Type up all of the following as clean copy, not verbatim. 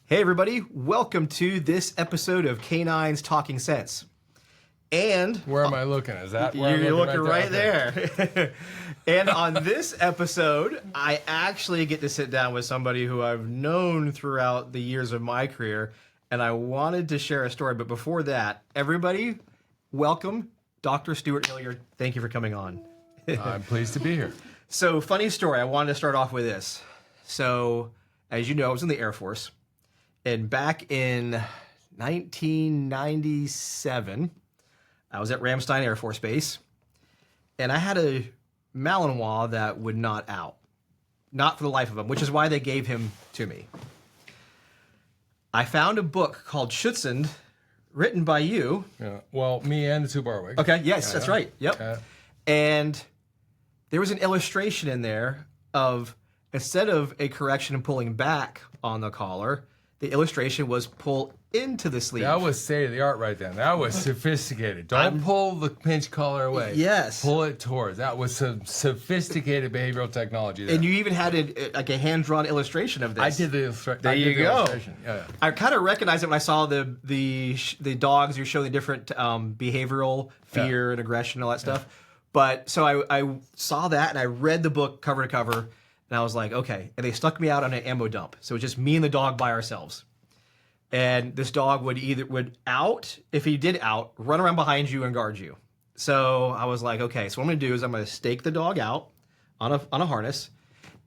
Hey everybody, welcome to this episode of Canines Talking Sense. And where am I looking? Is that where you're looking right there? And on this episode, I actually get to sit down with somebody who I've known throughout the years of my career, and I wanted to share a story. But before that, everybody, welcome Dr. Stuart Hilliard. Thank you for coming on. I'm pleased to be here. So, funny story. I wanted to start off with this. So, as you know, I was in the Air Force. And back in 1997, I was at Ramstein Air Force Base, and I had a Malinois that would not out. Not for the life of him, which is why they gave him to me. I found a book called Schutzhund, written by you. Yeah. Well, me and Sue Barwick. Okay, yes, that's right. Yep. And there was an illustration in there of, instead of a correction and pulling back on the collar, the illustration was pull into the sleeve. That was state of the art right then. That was sophisticated. Don't pull the pinch collar away. Yes. Pull it towards. That was some sophisticated behavioral technology there. And you even had like a hand-drawn illustration of this. I did the illustration. There you go. Yeah. I kind of recognized it when I saw the dogs. You're showing the different behavioral fear and aggression and all that stuff. But so I saw that and I read the book cover to cover. And I was like, okay. And they stuck me out on an ammo dump. So it was just me and the dog by ourselves. And this dog would out, if he did out, run around behind you and guard you. So I was like, okay, so what I'm going to do is I'm going to stake the dog out on a harness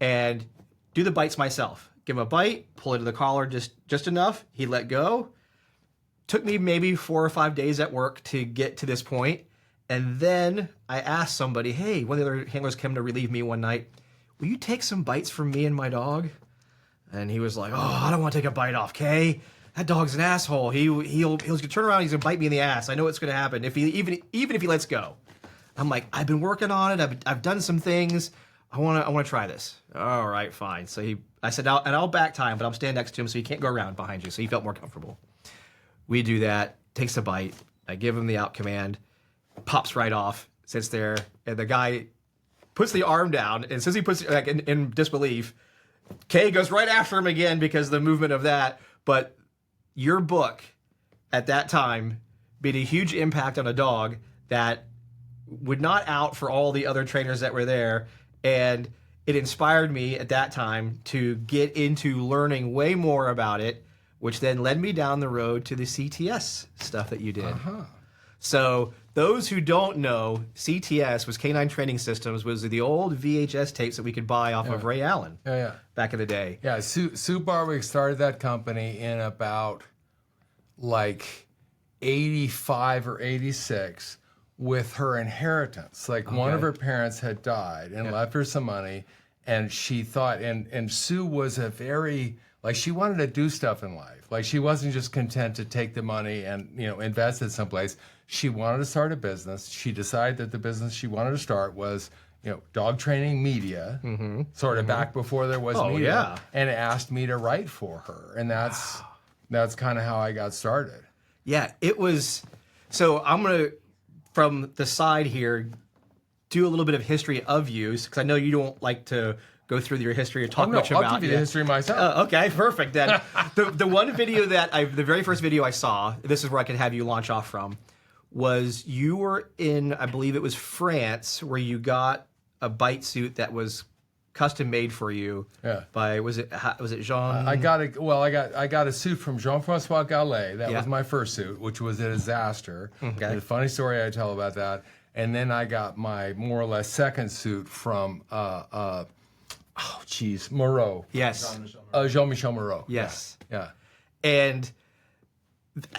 and do the bites myself. Give him a bite, pull it to the collar just enough. He let go. Took me maybe 4 or 5 days at work to get to this point. And then I asked somebody, hey, one of the other handlers came to relieve me one night. Will you take some bites from me and my dog? And he was like, oh, I don't want to take a bite off, Kay. That dog's an asshole. He'll turn around, he's gonna bite me in the ass. I know what's gonna happen even if he lets go. I'm like, I've been working on it. I've done some things. I wanna try this. All right, fine. So I said, I'll back time, but I'll stand next to him so he can't go around behind you. So he felt more comfortable. We do that. Takes a bite. I give him the out command. Pops right off. Sits there, and the guy puts the arm down, and since he puts it like in disbelief, Kay goes right after him again because of the movement of that. But your book at that time made a huge impact on a dog that would not out for all the other trainers that were there. And it inspired me at that time to get into learning way more about it, which then led me down the road to the CTS stuff that you did. So those who don't know, CTS was Canine Training Systems, was the old VHS tapes that we could buy off of Ray Allen back in the day. Yeah, Sue Barwick started that company in about like 85 or 86 with her inheritance. Like one of her parents had died and left her some money, and she thought, and Sue was a very, like, she wanted to do stuff in life. Like, she wasn't just content to take the money and, invest it someplace. She wanted to start a business. She decided that the business she wanted to start was, dog training media, sort of back before there was media, and asked me to write for her. And that's kind of how I got started. Yeah, it was. So I'm going to, from the side here, do a little bit of history of you, because I know you don't like to go through your history or talk much about it. I'll give you the history myself. Okay, perfect. Then the one video the very first video I saw, this is where I could have you launch off from, was you were in, I believe it was France, where you got a bite suit that was custom made for you. Yeah. By was it Jean? I got a suit from Jean-François Gailey. That was my first suit, which was a disaster. Okay. The funny story I tell about that. And then I got my more or less second suit from Moreau. Yes. Jean-Michel Moreau. Yes. Yeah. And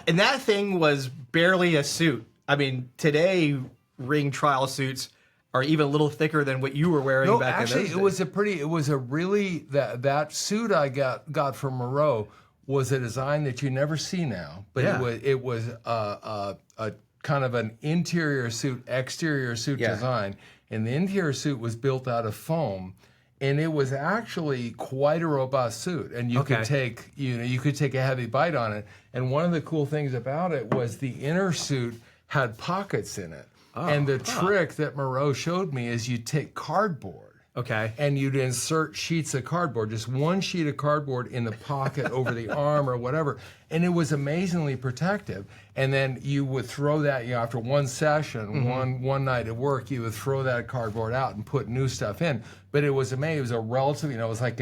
that thing was barely a suit. I mean, today ring trial suits are even a little thicker than what you were wearing back in those days. It was a really, that suit I got from Moreau was a design that you never see now, but it was a kind of an interior suit, exterior suit design, and the interior suit was built out of foam. And it was actually quite a robust suit, and you could take a heavy bite on it. And one of the cool things about it was the inner suit had pockets in it. And the trick that Moreau showed me is you take cardboard Okay. And you'd insert sheets of cardboard, just one sheet of cardboard in the pocket over the arm or whatever. And it was amazingly protective. And then you would throw that, after one session, one night at work, you would throw that cardboard out and put new stuff in. But it was amazing. It was a relative, it was like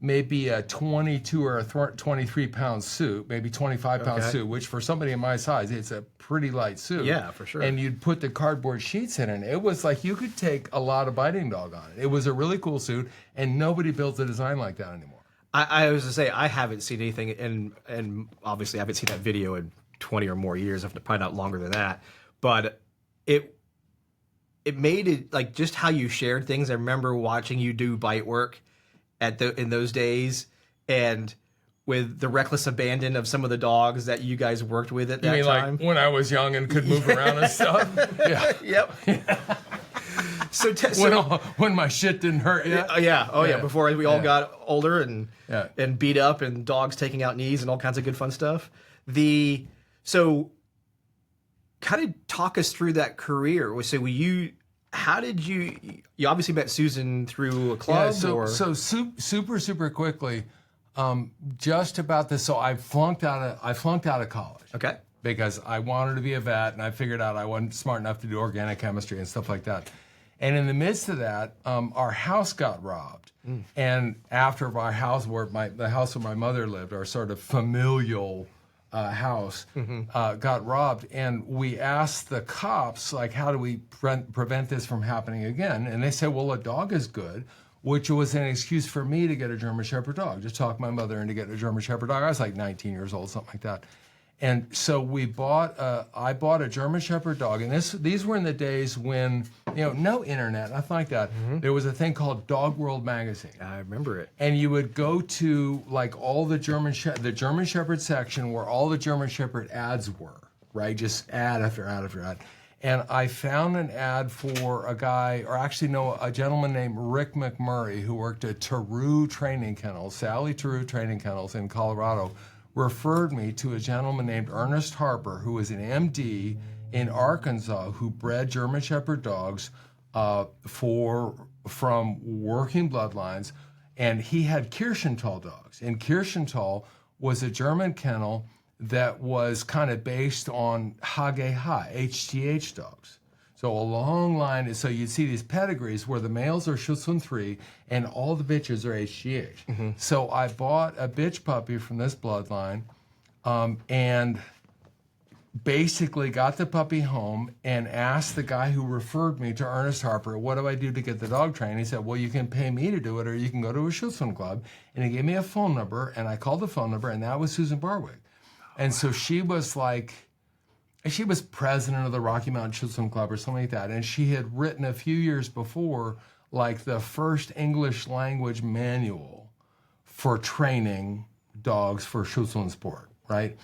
maybe a 22 or a 23 pound suit, maybe 25 pound suit, which for somebody in my size, it's a pretty light suit. Yeah, for sure. And you'd put the cardboard sheets in it. It was like you could take a lot of biting dog on it. It was a really cool suit, and nobody builds a design like that anymore. I was to say, I haven't seen anything, and obviously I haven't seen that video in 20 or more years, if probably not longer than that. But it made it, like, just how you shared things. I remember watching you do bite work in those days, and with the reckless abandon of some of the dogs that you guys worked with at that time. Like when I was young and could move around and stuff? Yeah. Yep. So when my shit didn't hurt yet? Yeah. Before we all got older and beat up and dogs taking out knees and all kinds of good fun stuff. So kind of talk us through that career. So how did you obviously met Susan through a club? So super quickly, just about this. So I flunked out of college. Okay. Because I wanted to be a vet, and I figured out I wasn't smart enough to do organic chemistry and stuff like that. And in the midst of that, our house got robbed. And after our house, the house where my mother lived, our sort of familial house, got robbed. And we asked the cops, like, how do we prevent this from happening again? And they said, well, a dog is good, which was an excuse for me to get a German Shepherd dog. Just talk my mother into getting a German Shepherd dog. I was like 19 years old, something like that. And so I bought a German Shepherd dog, and these were in the days when, no internet, nothing like that. There was a thing called Dog World magazine. I remember it. And you would go to like all the German Shepherd section where all the German Shepherd ads were, right? Just ad after ad after ad. And I found an ad for a gentleman named Rick McMurray who worked at Sally Taroo Training Kennels in Colorado, referred me to a gentleman named Ernest Harper, who was an MD in Arkansas, who bred German Shepherd dogs from working bloodlines, and he had Kirschenthal dogs. And Kirschenthal was a German kennel that was kind of based on HGH dogs. So a long line, so you'd see these pedigrees where the males are Schutzhund 3 and all the bitches are HGH. So I bought a bitch puppy from this bloodline and basically got the puppy home and asked the guy who referred me to Ernest Harper, what do I do to get the dog trained? He said, well, you can pay me to do it or you can go to a Schutzhund club. And he gave me a phone number, and I called the phone number, and that was Susan Barwick. And so she was president of the Rocky Mountain Schutzhund Club or something like that. And she had written a few years before, like, the first English language manual for training dogs for Schutzhund sport, right?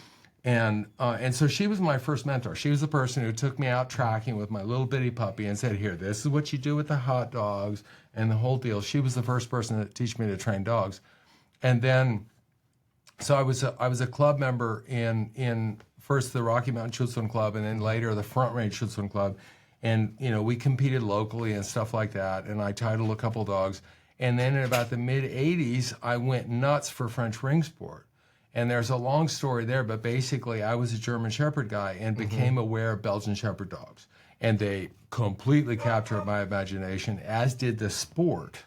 And so she was my first mentor. She was the person who took me out tracking with my little bitty puppy and said, here, this is what you do with the hot dogs and the whole deal. She was the first person to teach me to train dogs. And then, so I was a club member in first the Rocky Mountain Schutzhund Club, and then later the Front Range Schutzhund Club. And, we competed locally and stuff like that, and I titled a couple dogs. And then in about the mid-'80s, I went nuts for French ring sport. And there's a long story there, but basically I was a German Shepherd guy and became aware of Belgian Shepherd dogs. And they completely captured my imagination, as did the sport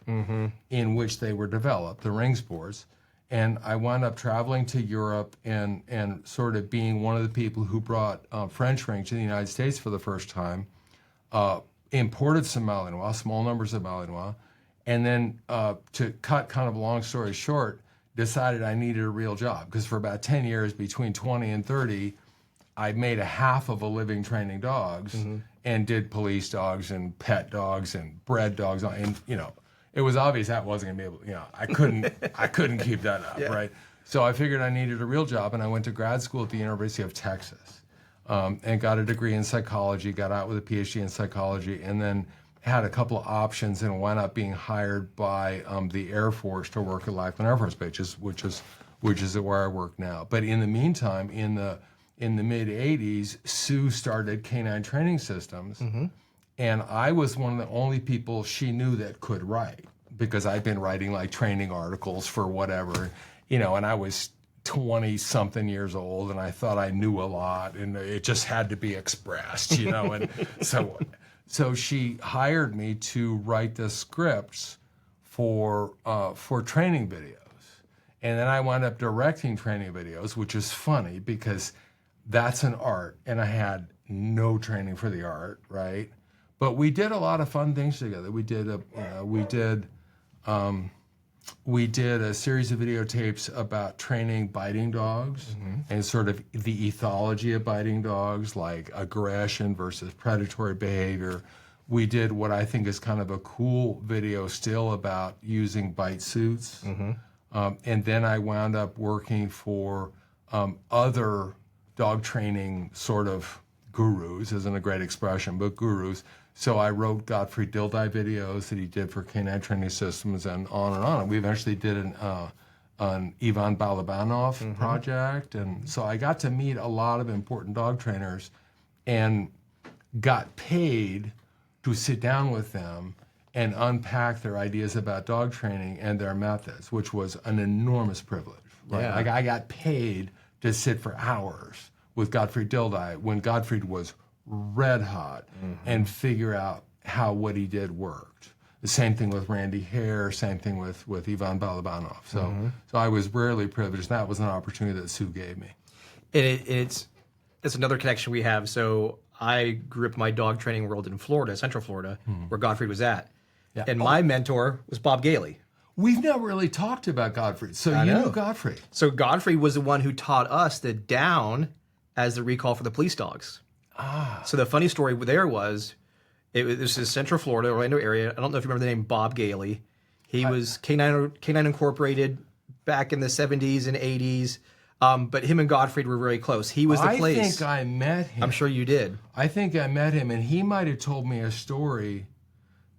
in which they were developed, the ring sports. And I wound up traveling to Europe and sort of being one of the people who brought French ring to the United States for the first time, imported some Malinois, small numbers of Malinois, and then to cut kind of a long story short, decided I needed a real job. Because for about 10 years, between 20 and 30, I made a half of a living training dogs and did police dogs and pet dogs and bred dogs. And, it was obvious that wasn't going to be able, I couldn't keep that up, right? So I figured I needed a real job, and I went to grad school at the University of Texas and got a degree in psychology, got out with a PhD in psychology, and then had a couple of options and wound up being hired by the Air Force to work at Lackland Air Force Base, which is where I work now. But in the meantime, in the mid-'80s, Sue started Canine Training Systems, And I was one of the only people she knew that could write, because I'd been writing like training articles for whatever, and I was 20-something years old, and I thought I knew a lot, and it just had to be expressed, and so she hired me to write the scripts for training videos. And then I wound up directing training videos, which is funny because that's an art, and I had no training for the art, right? But we did a lot of fun things together. We did a series of videotapes about training biting dogs and sort of the ethology of biting dogs, like aggression versus predatory behavior. We did what I think is kind of a cool video still about using bite suits. And then I wound up working for other dog training sort of gurus, isn't a great expression, but gurus. So I wrote Godfrey Dildei videos that he did for Canine Training Systems, and on and on. And we eventually did an Ivan Balabanov project. And so I got to meet a lot of important dog trainers and got paid to sit down with them and unpack their ideas about dog training and their methods, which was an enormous privilege. Right? Yeah. Like I got paid to sit for hours with Godfrey Dildei when Godfrey was red hot and figure out how what he did worked. The same thing with Randy Hare, same thing with Ivan Balabanov. So I was rarely privileged. That was an opportunity that Sue gave me. It's another connection we have. So I grew up in my dog training world in Florida, Central Florida, where Godfrey was at. Yeah. And my mentor was Bob Gayy. We've never really talked about Godfrey. So you knew Godfrey. So Godfrey was the one who taught us the down as the recall for the police dogs. So the funny story there was, this is Central Florida, Orlando area. I don't know if you remember the name Bob Gayy. He was Canine Incorporated back in the 70s and 80s. But him and Godfrey were very close. He was the place. I think I met him. I'm sure you did. I think I met him, and he might have told me a story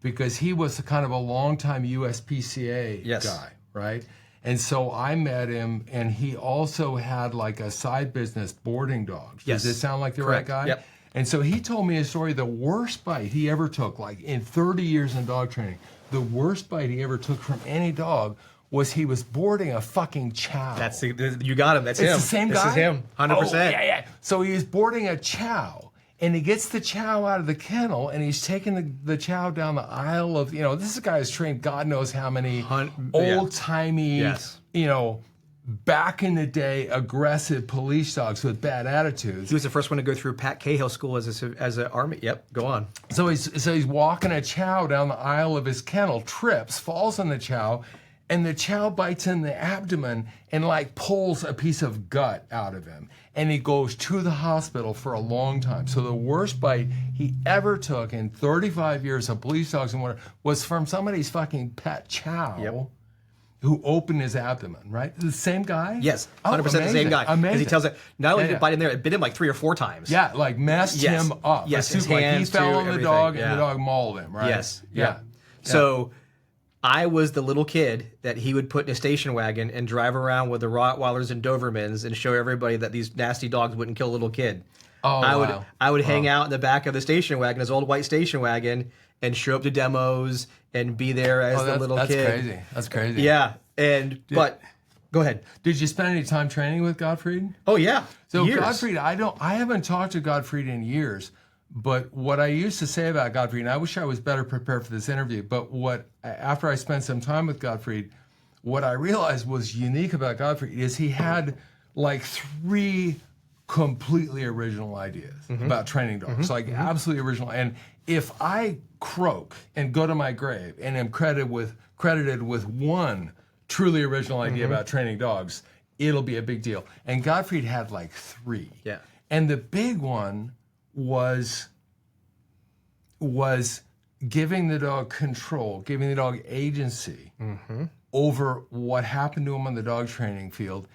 because he was kind of a longtime USPCA guy, right? And so I met him, and he also had like a side business boarding dogs. Yes. Does it sound like the Correct. right guy? Yep. And so he told me a story, the worst bite he ever took, like in 30 years in dog training, the worst bite he ever took from any dog was he was boarding a fucking chow. You got him. That's him. It's the same guy? This is him, 100%. Oh, yeah. So he was boarding a chow, and he gets the chow out of the kennel, and he's taking the chow down the aisle of, this guy has trained God knows how many old-timey, back in the day, aggressive police dogs with bad attitudes. He was the first one to go through Pat Cahill School as an army. Yep, go on. So he's walking a chow down the aisle of his kennel, trips, falls on the chow, and the chow bites in the abdomen and like pulls a piece of gut out of him. And he goes to the hospital for a long time. So the worst bite he ever took in 35 years of police dogs and whatever was from somebody's fucking pet chow who opened his abdomen, right? The same guy? Yes, 100% the same guy. Amazing. Because he tells it, not only did it bite in there, it bit him like 3 or 4 times. Yeah, like messed him up. Yes, his like hands he fell too, on the everything. dog and the dog mauled him, right? Yes. Yeah. So I was the little kid that he would put in a station wagon and drive around with the Rottweilers and Dobermans and show everybody that these nasty dogs wouldn't kill a little kid. Oh, I would hang out in the back of the station wagon, his old white station wagon, and show up to demos and be there as the little kid. That's crazy. Yeah. But go ahead. Did you spend any time training with Godfrey? Oh yeah. So years. Godfrey, I haven't talked to Godfrey in years, but what I used to say about Godfrey, and I wish I was better prepared for this interview, but after I spent some time with Godfrey, what I realized was unique about Godfrey is he had like 3 completely original ideas about training dogs, like absolutely original. And if I croak and go to my grave and am credited with one truly original idea about training dogs, it'll be a big deal. And Godfrey had like 3. Yeah. And the big one was giving the dog control, giving the dog agency over what happened to him on the dog training field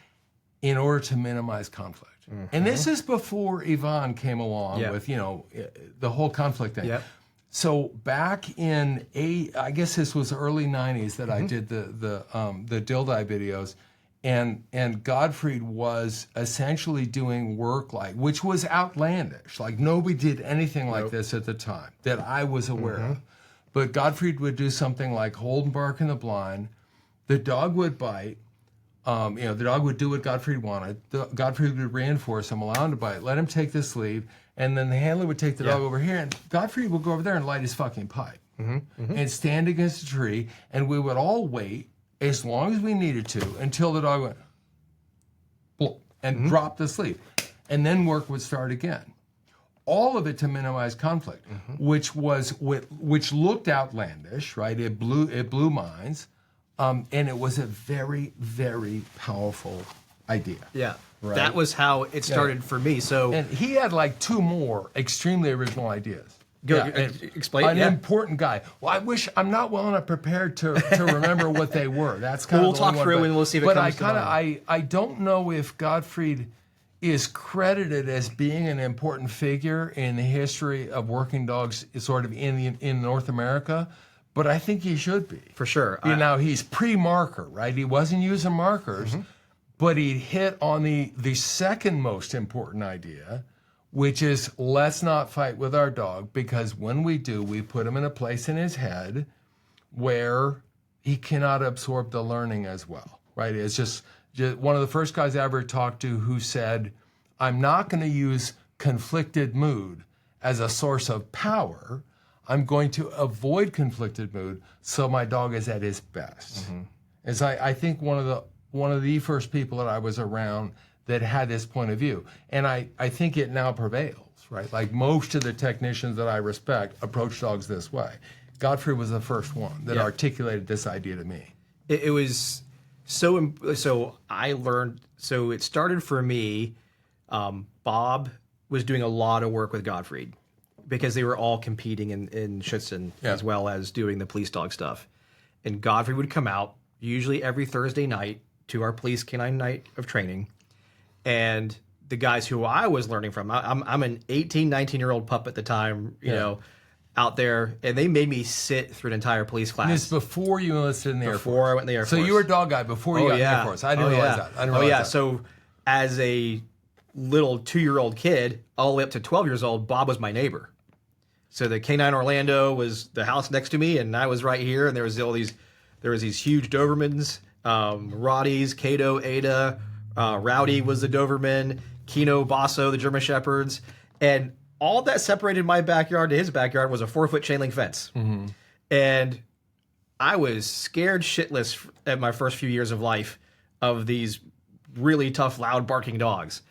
in order to minimize conflict. And this is before Ivan came along with, the whole conflict thing. Yep. So back in I guess this was early 90s that I did the Dildei videos, And Godfrey was essentially doing work which was outlandish. Like nobody did anything like this at the time that I was aware of. But Godfrey would do something like hold and bark in the blind. The dog would bite. The dog would do what Godfrey wanted. Godfrey would reinforce him, allow him to bite, let him take this lead, and then the handler would take the dog over here, and Godfrey would go over there and light his fucking pipe and stand against a tree, and we would all wait as long as we needed to until the dog went blop, and dropped asleep, and then work would start again. All of it to minimize conflict, which looked outlandish, right? It blew minds. And it was a very, very powerful idea. Yeah. Right? That was how it started for me. So, and he had like 2 more extremely original ideas. Explain. An important guy. Well, I'm not well enough prepared to remember what they were. That's kind we'll of talk through and we'll see if it comes to mind. I don't know if Godfrey is credited as being an important figure in the history of working dogs, sort of in North America. But I think he should be. For sure. Now, he's pre-marker, right? He wasn't using markers, but he hit on the second most important idea, which is let's not fight with our dog, because when we do, we put him in a place in his head where he cannot absorb the learning as well, right? It's just one of the first guys I ever talked to who said, I'm not going to use conflicted mood as a source of power. I'm going to avoid conflicted mood so my dog is at his best. As I think one of the first people that I was around that had this point of view. And I think it now prevails, right? Like most of the technicians that I respect approach dogs this way. Godfrey was the first one that articulated this idea to me. It was so I learned, so it started for me, Bob was doing a lot of work with Godfrey, because they were all competing in Schutzhund as well as doing the police dog stuff. And Godfrey would come out, usually every Thursday night, to our police canine night of training. And the guys who I was learning from, I'm an 18, 19-year-old pup at the time, you know, out there, and they made me sit through an entire police class. And it's before you enlisted in the Air Force. Before I went in the Air Force. So you were a dog guy before you got in the Air Force. I didn't realize that. I didn't realize that. So as a little 2-year-old kid, all the way up to 12 years old, Bob was my neighbor. So the K9 Orlando was the house next to me, and I was right here. And there was these huge Dobermans, Rotties, Cato, Ada, Rowdy was the Doberman, Kino, Basso, the German Shepherds, and all that separated my backyard to his backyard was a 4-foot chain link fence. And I was scared shitless at my first few years of life of these really tough, loud barking dogs.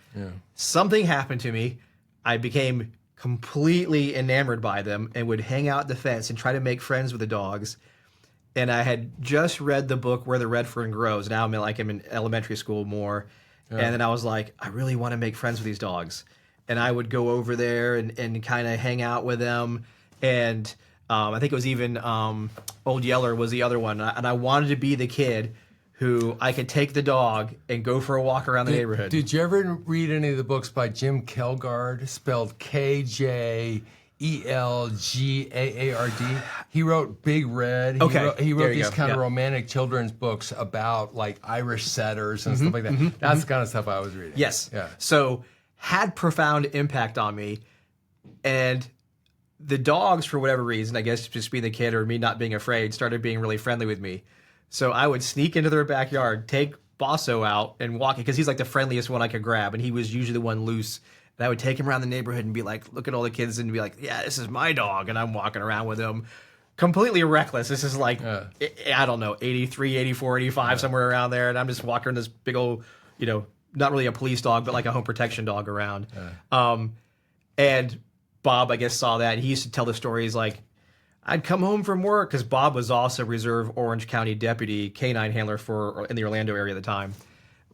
Something happened to me. I became completely enamored by them and would hang out at the fence and try to make friends with the dogs. And I had just read the book Where the Red Fern Grows. Now I'm in elementary school more. And then I was like, I really want to make friends with these dogs. And I would go over there and kind of hang out with them. And I think it was even Old Yeller was the other one. And I wanted to be the kid who I could take the dog and go for a walk around the neighborhood. Did you ever read any of the books by Jim Kelgard, spelled KJELGAARD? He wrote Big Red. He wrote these kind of romantic children's books about like Irish setters and stuff like that. That's the kind of stuff I was reading. Yes. Yeah. So had profound impact on me. And the dogs, for whatever reason, I guess just being the kid or me not being afraid, started being really friendly with me. So I would sneak into their backyard, take Basso out and walk, because he's like the friendliest one I could grab, and he was usually the one loose. And I would take him around the neighborhood and be like, look at all the kids, and be like, yeah, this is my dog, and I'm walking around with him. Completely reckless. This is like, I don't know, 83, 84, 85, somewhere around there, and I'm just walking this big old, not really a police dog, but like a home protection dog around. And Bob, I guess, saw that, and he used to tell the stories like, I'd come home from work, because Bob was also Reserve Orange County deputy canine handler in the Orlando area at the time.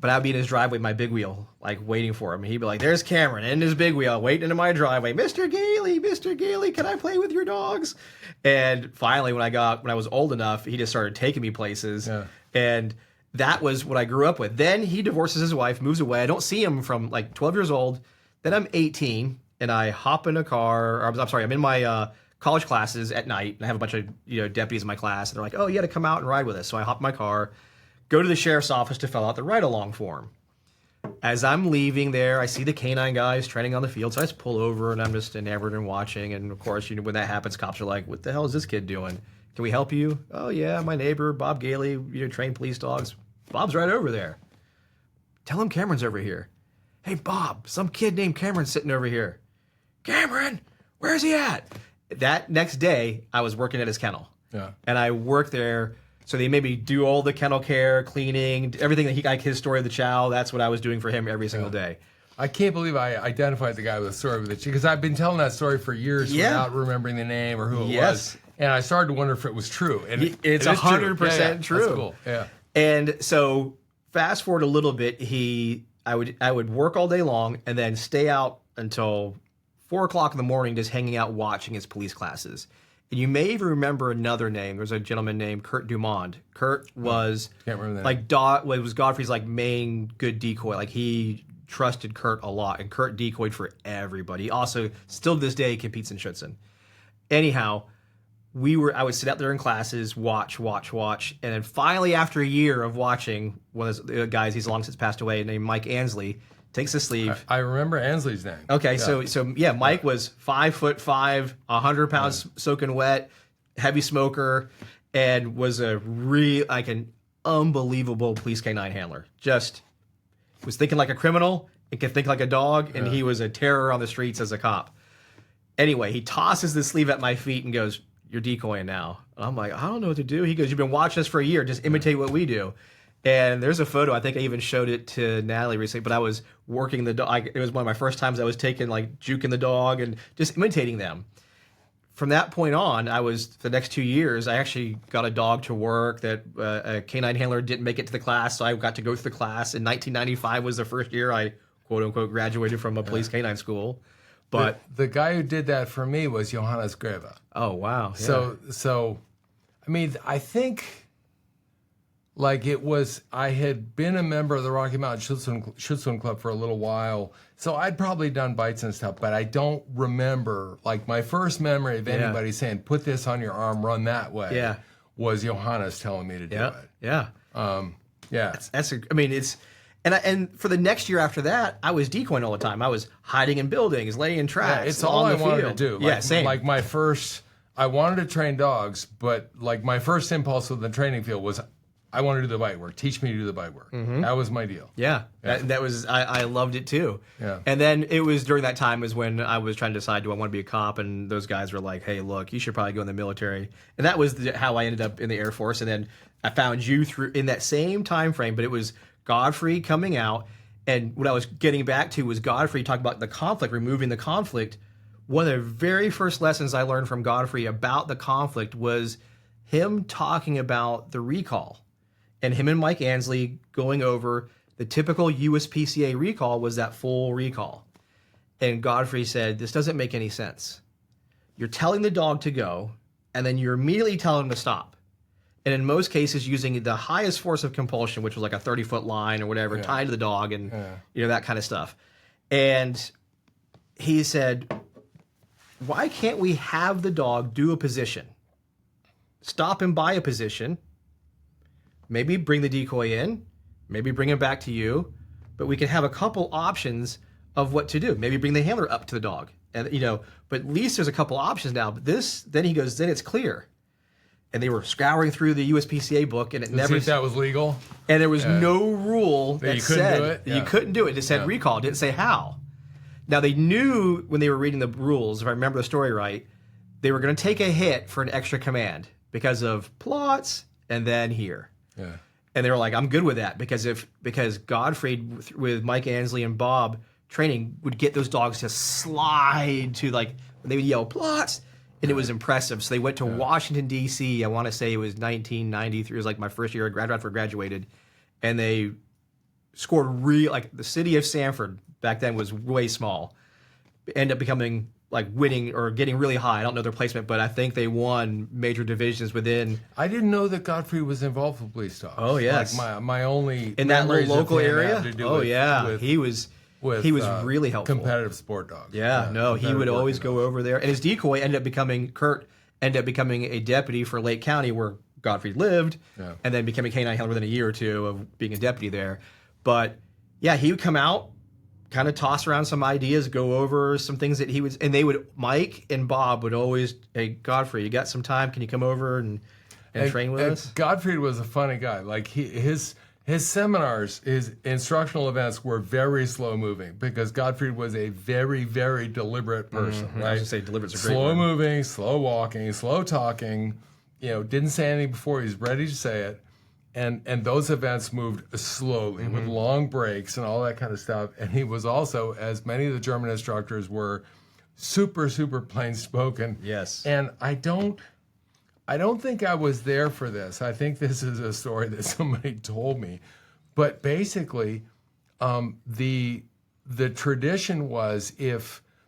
But I'd be in his driveway, my big wheel, like waiting for him. And he'd be like, there's Cameron in his big wheel, waiting in my driveway. Mr. Gailey, can I play with your dogs? And finally, when I was old enough, he just started taking me places. And that was what I grew up with. Then he divorces his wife, moves away. I don't see him from like 12 years old. Then I'm 18, and I hop in a car. I'm in my college classes at night, and I have a bunch of deputies in my class, and they're like, oh, you got to come out and ride with us. So I hop in my car, Go to the sheriff's office to fill out the ride-along form. As I'm leaving there, I see the canine guys training on the field, so I just pull over and I'm just enamored and watching. And of course, when that happens, cops are like, "What the hell is this kid doing? Can we help you?" "Oh yeah, my neighbor Bob Gayy, train police dogs." "Bob's right over there." "Tell him Cameron's over here." "Hey Bob, some kid named Cameron's sitting over here." "Cameron, where's he at?" That next day, I was working at his kennel. Yeah. And I worked there. So they made me do all the kennel care, cleaning, everything that like his story of the chow. That's what I was doing for him every single day. I can't believe I identified the guy with the story with it, because I've been telling that story for years without remembering the name or who it was. And I started to wonder if it was true. And it's 100% true. That's cool. Yeah. And so fast forward a little bit, I would work all day long and then stay out until 4 o'clock in the morning just hanging out watching his police classes. And you may even remember another name. There's a gentleman named Kurt Dumond. Kurt was can't remember that. It was Godfrey's like main good decoy. Like he trusted Kurt a lot, and Kurt decoyed for everybody. Also, still to this day, competes in Schutzhund. Anyhow, I would sit out there in classes, watch, and then finally, after a year of watching, one of the guys, he's long since passed away, named Mike Ansley, takes the sleeve. I remember Ansley's name. Okay, so Mike was 5'5", 100 pounds soaking wet, heavy smoker, and was an unbelievable police canine handler. Just was thinking like a criminal and could think like a dog, and he was a terror on the streets as a cop. Anyway, he tosses the sleeve at my feet and goes, "You're decoying now." I'm like, "I don't know what to do." He goes, "You've been watching us for a year. Just imitate what we do." And there's a photo. I think I even showed it to Natalie recently. But I was working the dog. It was one of my first times I was juking the dog and just imitating them. From that point on, the next 2 years, I actually got a dog to work that a canine handler didn't make it to the class, so I got to go through the class. In 1995 was the first year I quote unquote graduated from a police canine school. But the guy who did that for me was Johannes Greve. Oh wow! Yeah. So, I mean, I think. Like I had been a member of the Rocky Mountain Schutzhund Club for a little while, so I'd probably done bites and stuff, but I don't remember, like my first memory of anybody saying, "Put this on your arm, run that way," was Johannes telling me to do it. Yeah. It's And for the next year after that, I was decoying all the time. I was hiding in buildings, laying in tracks. It's all I wanted to do. Same. Like I wanted to train dogs, but like my first impulse with the training field was, I want to do the bite work. Teach me to do the bite work. Mm-hmm. That was my deal. Yeah. That was, I loved it too. Yeah. And then it was during that time is when I was trying to decide, do I want to be a cop? And those guys were like, "Hey, look, you should probably go in the military." And that was how I ended up in the Air Force. And then I found you in that same time frame, but it was Godfrey coming out. And what I was getting back to was Godfrey talking about the conflict, removing the conflict. One of the very first lessons I learned from Godfrey about the conflict was him talking about the recall. And him and Mike Ansley going over the typical USPCA recall was that full recall. And Godfrey said, "This doesn't make any sense. You're telling the dog to go, and then you're immediately telling him to stop. And in most cases, using the highest force of compulsion, which was like a 30-foot line or whatever, tied to the dog and that kind of stuff." And he said, "Why can't we have the dog do a position? Stop him by a position. Maybe bring the decoy in, maybe bring him back to you, but we can have a couple options of what to do. Maybe bring the handler up to the dog, and but at least there's a couple options now. But then he goes, then it's clear." And they were scouring through the USPCA book, and it never see if that was legal. And there was no rule that said you couldn't do it. It just said recall. It didn't say how. Now they knew when they were reading the rules, if I remember the story right, they were going to take a hit for an extra command because of plots and then here. Yeah. And they were like, "I'm good with that," because Godfrey with Mike Ansley and Bob training would get those dogs to slide to when they would yell plots, and it was impressive. So they went to Washington D.C. I want to say it was 1993. It was like my first year after I graduated, and they scored the city of Sanford back then was way small. Ended up becoming winning or getting really high. I don't know their placement, but I think they won major divisions within. I didn't know that Godfrey was involved with police dogs. Oh yes, my only in that little local area. He was with really helpful. Competitive sport dogs. He would always go over there, and his decoy Kurt ended up becoming a deputy for Lake County, where Godfrey lived, Yeah. and then became a canine handler within a year or two of being a deputy there. But yeah, he would come out, kind of toss around some ideas, go over some things that he would, and they would, Mike and Bob would always, hey, Godfrey, you got some time? Can you come over and train with us? Godfrey was a funny guy. Like his seminars, his instructional events were very slow moving because Godfrey was a very, very deliberate person. Right? I was going to say deliberate's a great slow word. moving, slow walking, slow talking. Didn't say anything before he was ready to say it. And those events moved slowly with long breaks and all that kind of stuff. And he was also, as many of the German instructors were, super, super plain spoken. Yes. And I don't think I was there for this. I think this is a story that somebody told me. But basically, the tradition was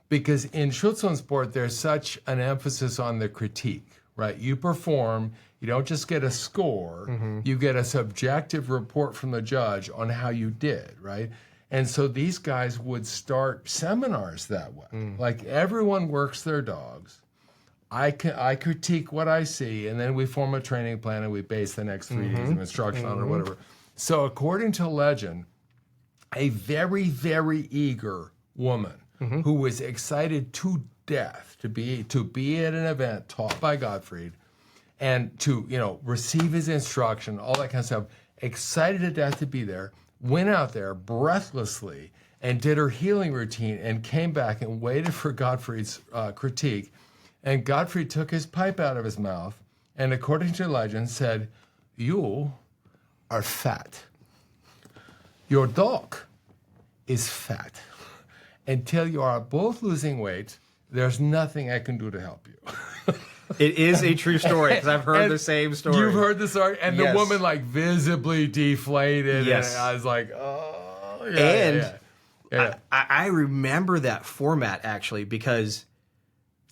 because in Schutzhund sport, there's such an emphasis on the critique, right? You perform, you don't just get a score, you get a subjective report from the judge on how you did, right? And so these guys would start seminars that way. Like everyone works their dogs. I critique what I see, and then we form a training plan, and we base the next 3 days of instruction on it or whatever. So according to legend, a very, very eager woman who was excited to death to be at an event taught by Godfrey and to receive his instruction, all that kind of stuff, excited to death to be there, went out there breathlessly and did her healing routine and came back and waited for Godfrey's critique. And Godfrey took his pipe out of his mouth and, according to legend, said, "You are fat. Your dog is fat. Until you are both losing weight, there's nothing I can do to help you." It is a true story because I've heard the same story. You've heard the story? And the woman visibly deflated. Yes. And I was like, oh, yeah. And yeah. I remember that format actually because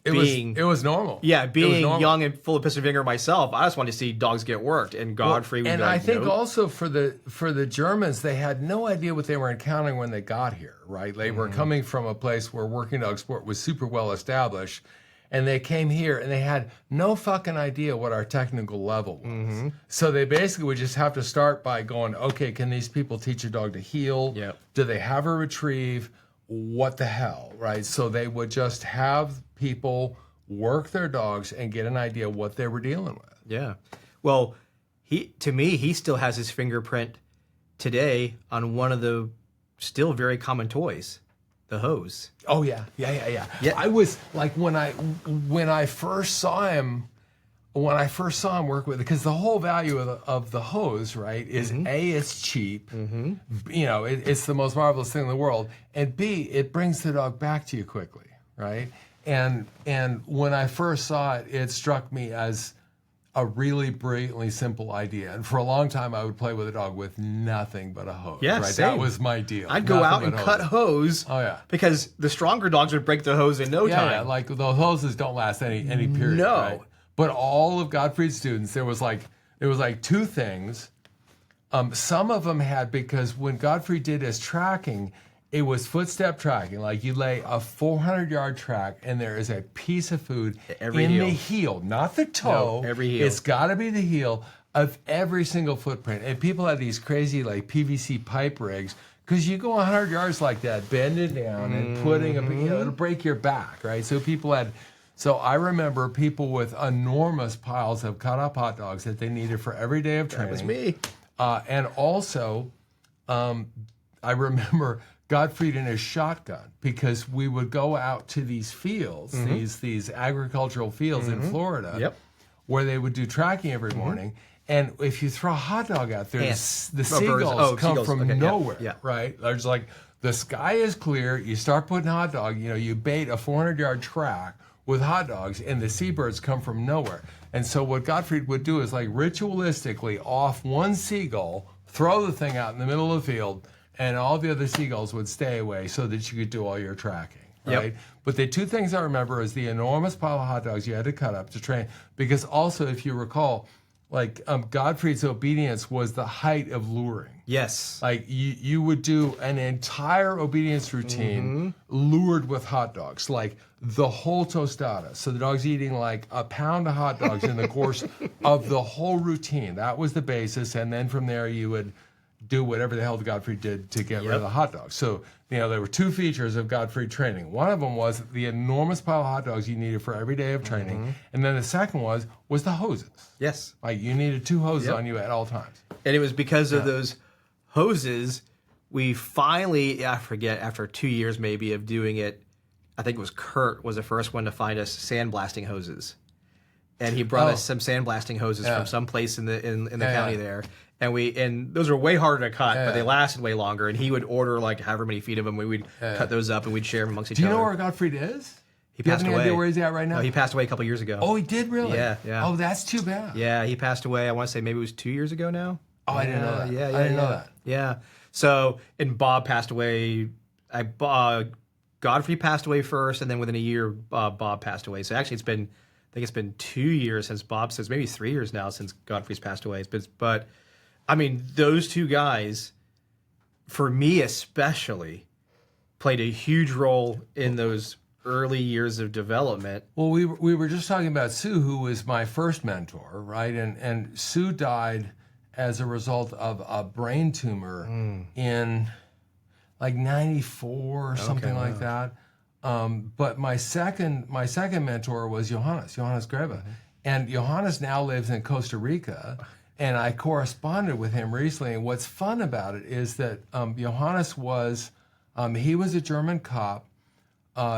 It was normal. Yeah, being normal. young and full of piss and vinegar myself, I just wanted to see dogs get worked. And Godfrey would be and like, I think nope. also for the Germans, they had no idea what they were encountering when they got here, right? They were coming from a place where working dog sport was super well established, and they came here and they had no fucking idea what our technical level was. So they basically would just have to start by going, okay, can these people teach a dog to heel? Yep. Do they have a retrieve? What the hell, right? So they would just have people work their dogs and get an idea what they were dealing with. Yeah. Well, to me, he still has his fingerprint today on one of the still very common toys, the hose. Oh yeah. I was like when I first saw him work with it, because the whole value of the hose, right, is A, it's cheap, it's the most marvelous thing in the world, and B, it brings the dog back to you quickly, right? And when I first saw it, it struck me as a really brilliantly simple idea. And for a long time, I would play with a dog with nothing but a hose. Yeah, right? same. That was my deal. I'd go Nothing out and but cut hose. Oh yeah. Because the stronger dogs would break the hose in no time. Yeah, like those hoses don't last any period. No. Right? But all of Godfrey's students, there was like two things. Some of them had, because when Godfrey did his tracking, it was footstep tracking. Like you lay a 400-yard track, and there is a piece of food Every in heel. the heel, not the toe. No, every heel. It's got to be the heel of every single footprint. And people had these crazy like PVC pipe rigs, because you go 100 yards like that, bending down and putting it'll break your back, right? So people had. So I remember people with enormous piles of cut up hot dogs that they needed for every day of training. That was me. And also, I remember Godfrey in his shotgun, because we would go out to these fields, these agricultural fields in Florida, where they would do tracking every morning. And if you throw a hot dog out there, the seagulls come from nowhere, right? They're just like, the sky is clear, you start putting hot dog, you bait a 400-yard track with hot dogs, and the seabirds come from nowhere. And so what Godfrey would do is like ritualistically off one seagull, throw the thing out in the middle of the field, and all the other seagulls would stay away so that you could do all your tracking, right? But the two things I remember is the enormous pile of hot dogs you had to cut up to train, because also, if you recall, Godfrey's obedience was the height of luring. Yes. Like you would do an entire obedience routine lured with hot dogs, like the whole tostada. So the dog's eating like a pound of hot dogs in the course of the whole routine. That was the basis. And then from there you would do whatever the hell Godfrey did to get rid of the hot dogs. So, there were two features of Godfrey training. One of them was the enormous pile of hot dogs you needed for every day of training. And then the second was the hoses. Yes. Like you needed two hoses on you at all times. And it was because of those hoses, we finally, I forget, after 2 years maybe of doing it, I think it was Kurt was the first one to find us sandblasting hoses. And he brought us some sandblasting hoses from some place in the county there. And those were way harder to cut, but they lasted way longer. And he would order like however many feet of them. We would cut those up and we'd share them amongst each other. Do you know where Godfrey is? He passed away. Do you have any idea where he's at right now? No, he passed away a couple years ago. Oh, he did really? Yeah. Oh, that's too bad. Yeah, he passed away. I want to say maybe it was 2 years ago now. Oh, I didn't know that. Yeah, I didn't know that. Yeah. So, and Bob passed away. Godfrey passed away first, and then within a year, Bob passed away. So actually, I think it's been 2 years since Bob says, maybe 3 years now since Godfrey's passed away. But I mean, those two guys, for me especially, played a huge role in those early years of development. Well, we were just talking about Sue, who was my first mentor, right? And Sue died as a result of a brain tumor in like 94 or something like that. But my second mentor was Johannes Greve. And Johannes now lives in Costa Rica, and I corresponded with him recently. And what's fun about it is that Johannes was, he was a German cop.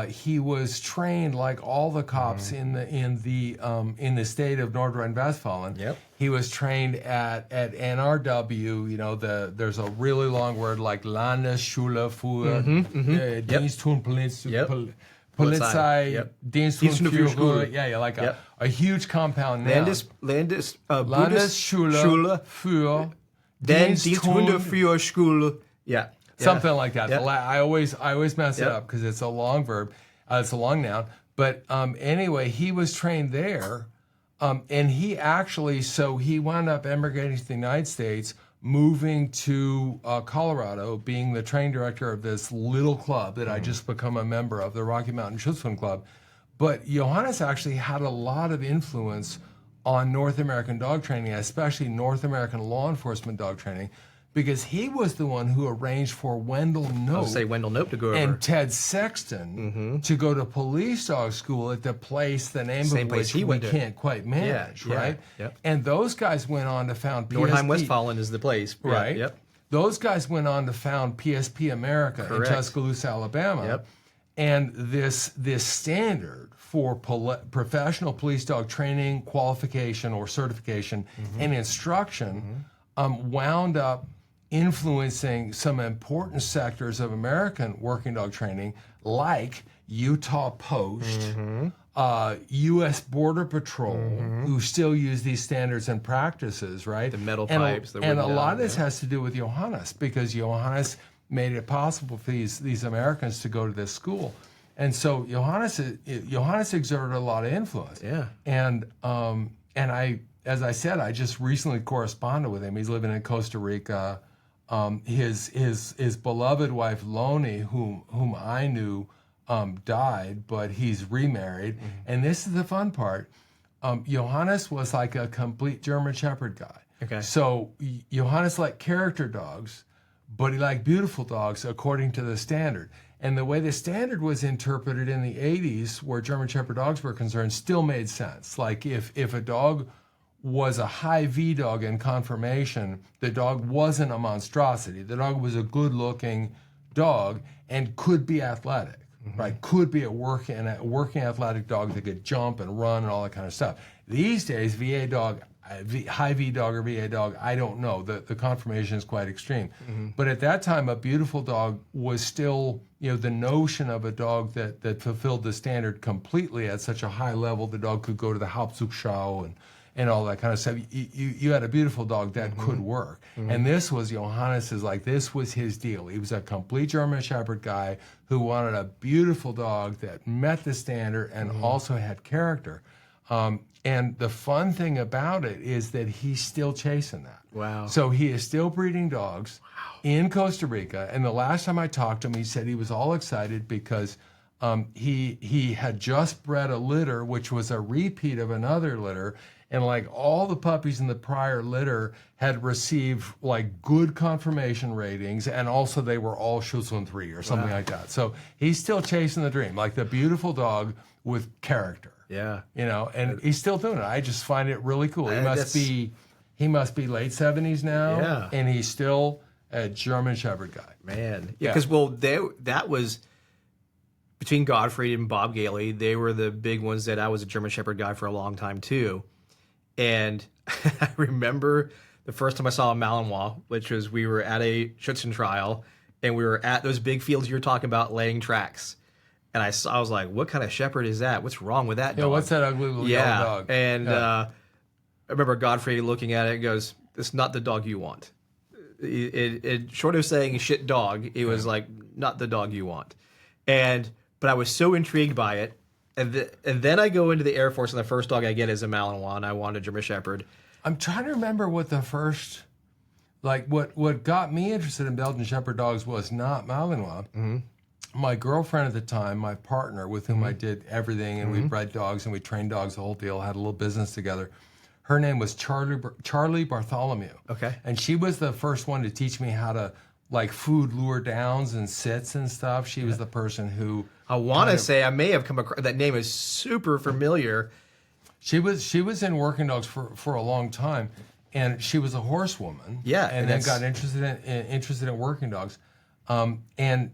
He was trained like all the cops in the state of North Rhine-Westphalia. Yep. He was trained at NRW. There's a really long word like Landesschule für Dienst und Polizei, Dienst und Führung. Yeah, like a huge compound now. Landesschule für Dienst und Führerschule. Yeah. Something like that. Yep. I always mess it up because it's a long verb. It's a long noun. But anyway, he was trained there. And he actually, so he wound up emigrating to the United States, moving to Colorado, being the train director of this little club that I just become a member of, the Rocky Mountain Schutzhund Club. But Johannes actually had a lot of influence on North American dog training, especially North American law enforcement dog training, because he was the one who arranged for Wendell Knope to go over. And Ted Sexton to go to police dog school at the place, the name Same of place which he we went to. can't quite manage, right? Yep. And those guys went on to found PSP. Nordheim-Westfalen is the place. Right. Yep. Those guys went on to found PSP America in Tuscaloosa, Alabama. Yep. And this standard for professional police dog training, qualification or certification, and instruction wound up influencing some important sectors of American working dog training, like Utah Post, U.S. Border Patrol, who still use these standards and practices, right? The metal pipes. And a lot of this has to do with Johannes, because Johannes made it possible for these Americans to go to this school. And so Johannes exerted a lot of influence. Yeah. And I, as I said, I just recently corresponded with him. He's living in Costa Rica. His beloved wife Loni, whom I knew, died, but he's remarried. And this is the fun part. Johannes was like a complete German Shepherd guy. Okay. So Johannes liked character dogs, but he liked beautiful dogs according to the standard. And the way the standard was interpreted in the 80s, where German Shepherd dogs were concerned, still made sense. Like if a dog was a high V dog in conformation, the dog wasn't a monstrosity. The dog was a good-looking dog and could be athletic, right? Could be a working athletic dog that could jump and run and all that kind of stuff. These days, VA dog, high V dog or VA dog, I don't know. The conformation is quite extreme. But at that time, a beautiful dog was still, the notion of a dog that fulfilled the standard completely at such a high level. The dog could go to the Hauptzugsschau and all that kind of stuff. You had a beautiful dog that could work. And this was Johannes's, this was his deal. He was a complete German Shepherd guy who wanted a beautiful dog that met the standard and also had character. And the fun thing about it is that he's still chasing that. Wow. So he is still breeding dogs in Costa Rica. And the last time I talked to him, he said he was all excited because he had just bred a litter, which was a repeat of another litter. And like all the puppies in the prior litter had received like good confirmation ratings, and also they were all Schutzhund 3 or something like that. So he's still chasing the dream, like the beautiful dog with character. Yeah. You know, and he's still doing it. I just find it really cool. He must be late 70s now. Yeah. And he's still a German Shepherd guy. Man. Yeah, because that was between Godfrey and Bob Gayy. They were the big ones that I was a German Shepherd guy for a long time too. And I remember the first time I saw a Malinois, which was we were at a Schutzhund trial, and we were at those big fields you were talking about laying tracks. And I was like, what kind of shepherd is that? What's wrong with that dog? Yeah, what's that ugly little yellow dog? And I remember Godfrey looking at it and goes, it's not the dog you want. It short of saying shit dog, it was like, not the dog you want. But I was so intrigued by it. And then I go into the Air Force, and the first dog I get is a Malinois, and I want a German Shepherd. I'm trying to remember what the first, like what got me interested in Belgian Shepherd dogs was not Malinois. Mm-hmm. My girlfriend at the time, my partner with whom I did everything, and we bred dogs and we trained dogs, the whole deal, had a little business together. Her name was Charlie Bartholomew. Okay. And she was the first one to teach me how to like food lure downs and sits and stuff. She was the person who I want to say I may have come across that name is super familiar. She was in working dogs for a long time, and she was a horsewoman. Yeah, and then got interested in working dogs, and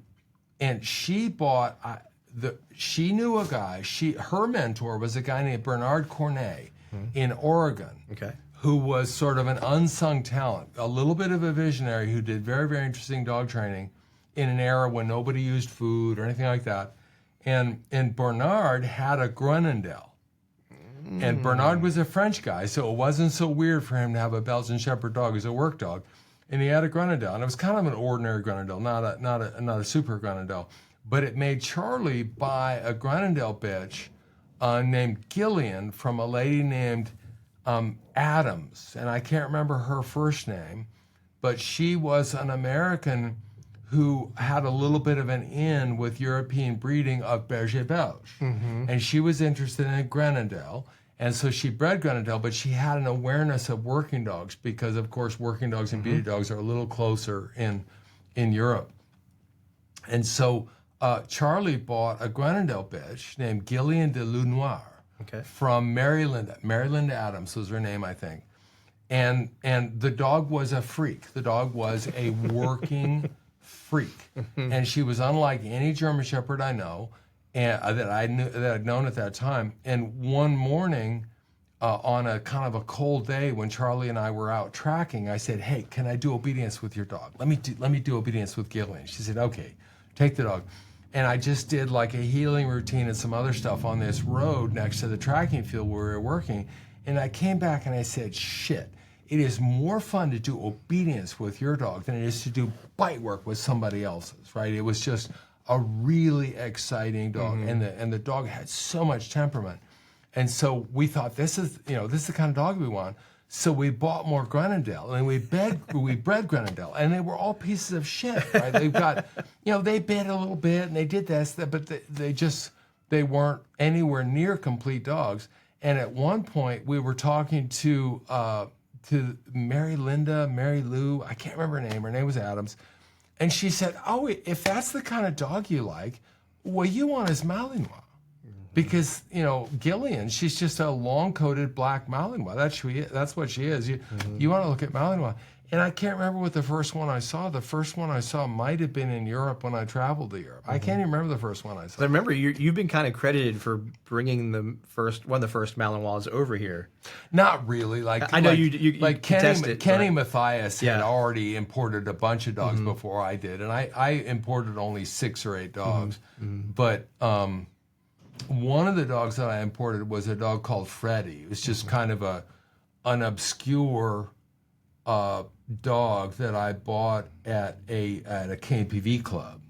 she bought she knew a guy. Her mentor was a guy named Bernard Cornet in Oregon. Okay. Who was sort of an unsung talent, a little bit of a visionary who did very, very interesting dog training in an era when nobody used food or anything like that. And Bernard had a Groenendael. And Bernard was a French guy, so it wasn't so weird for him to have a Belgian Shepherd dog as a work dog. And he had a Groenendael, and it was kind of an ordinary Groenendael, not a super Groenendael. But it made Charlie buy a Groenendael bitch named Gillian from a lady named Adams, and I can't remember her first name, but she was an American who had a little bit of an in with European breeding of Berger Belge. Mm-hmm. And she was interested in a Groenendael, and so she bred Groenendael, but she had an awareness of working dogs because, of course, working dogs and bearded dogs are a little closer in Europe. And so Charlie bought a Groenendael bitch named Gillian de Lunoir. Okay. From Mary Linda Adams was her name, I think. And the dog was a freak. The dog was a working freak. And she was unlike any German Shepherd I know and that I'd known at that time. And one morning, on a kind of a cold day when Charlie and I were out tracking, I said, "Hey, can I do obedience with your dog? Let me do obedience with Gillian." She said, "Okay, take the dog." And I just did like a healing routine and some other stuff on this road next to the tracking field where we were working. And I came back and I said, shit, it is more fun to do obedience with your dog than it is to do bite work with somebody else's, right? It was just a really exciting dog. Mm-hmm. And the dog had so much temperament. And so we thought, this is the kind of dog we want. So we bought more Groenendael, and we bred Groenendael, and they were all pieces of shit, right? They've got, they bit a little bit, and they did this, but they weren't anywhere near complete dogs. And at one point, we were talking to Mary Lou, I can't remember her name. Her name was Adams, and she said, "Oh, if that's the kind of dog you like, what you want is Malinois." Because, Gillian, she's just a long-coated black Malinois. That's what she is. You want to look at Malinois. And I can't remember what the first one I saw. The first one I saw might have been in Europe when I traveled to Europe. I can't even remember the first one I saw. I remember you've been kind of credited for bringing one of the first Malinois over here. Not really. I know you Kenny Mathias had already imported a bunch of dogs before I did. And I imported only 6 or 8 dogs. Mm-hmm. But one of the dogs that I imported was a dog called Freddie. It was just kind of an obscure dog that I bought at a KPV club.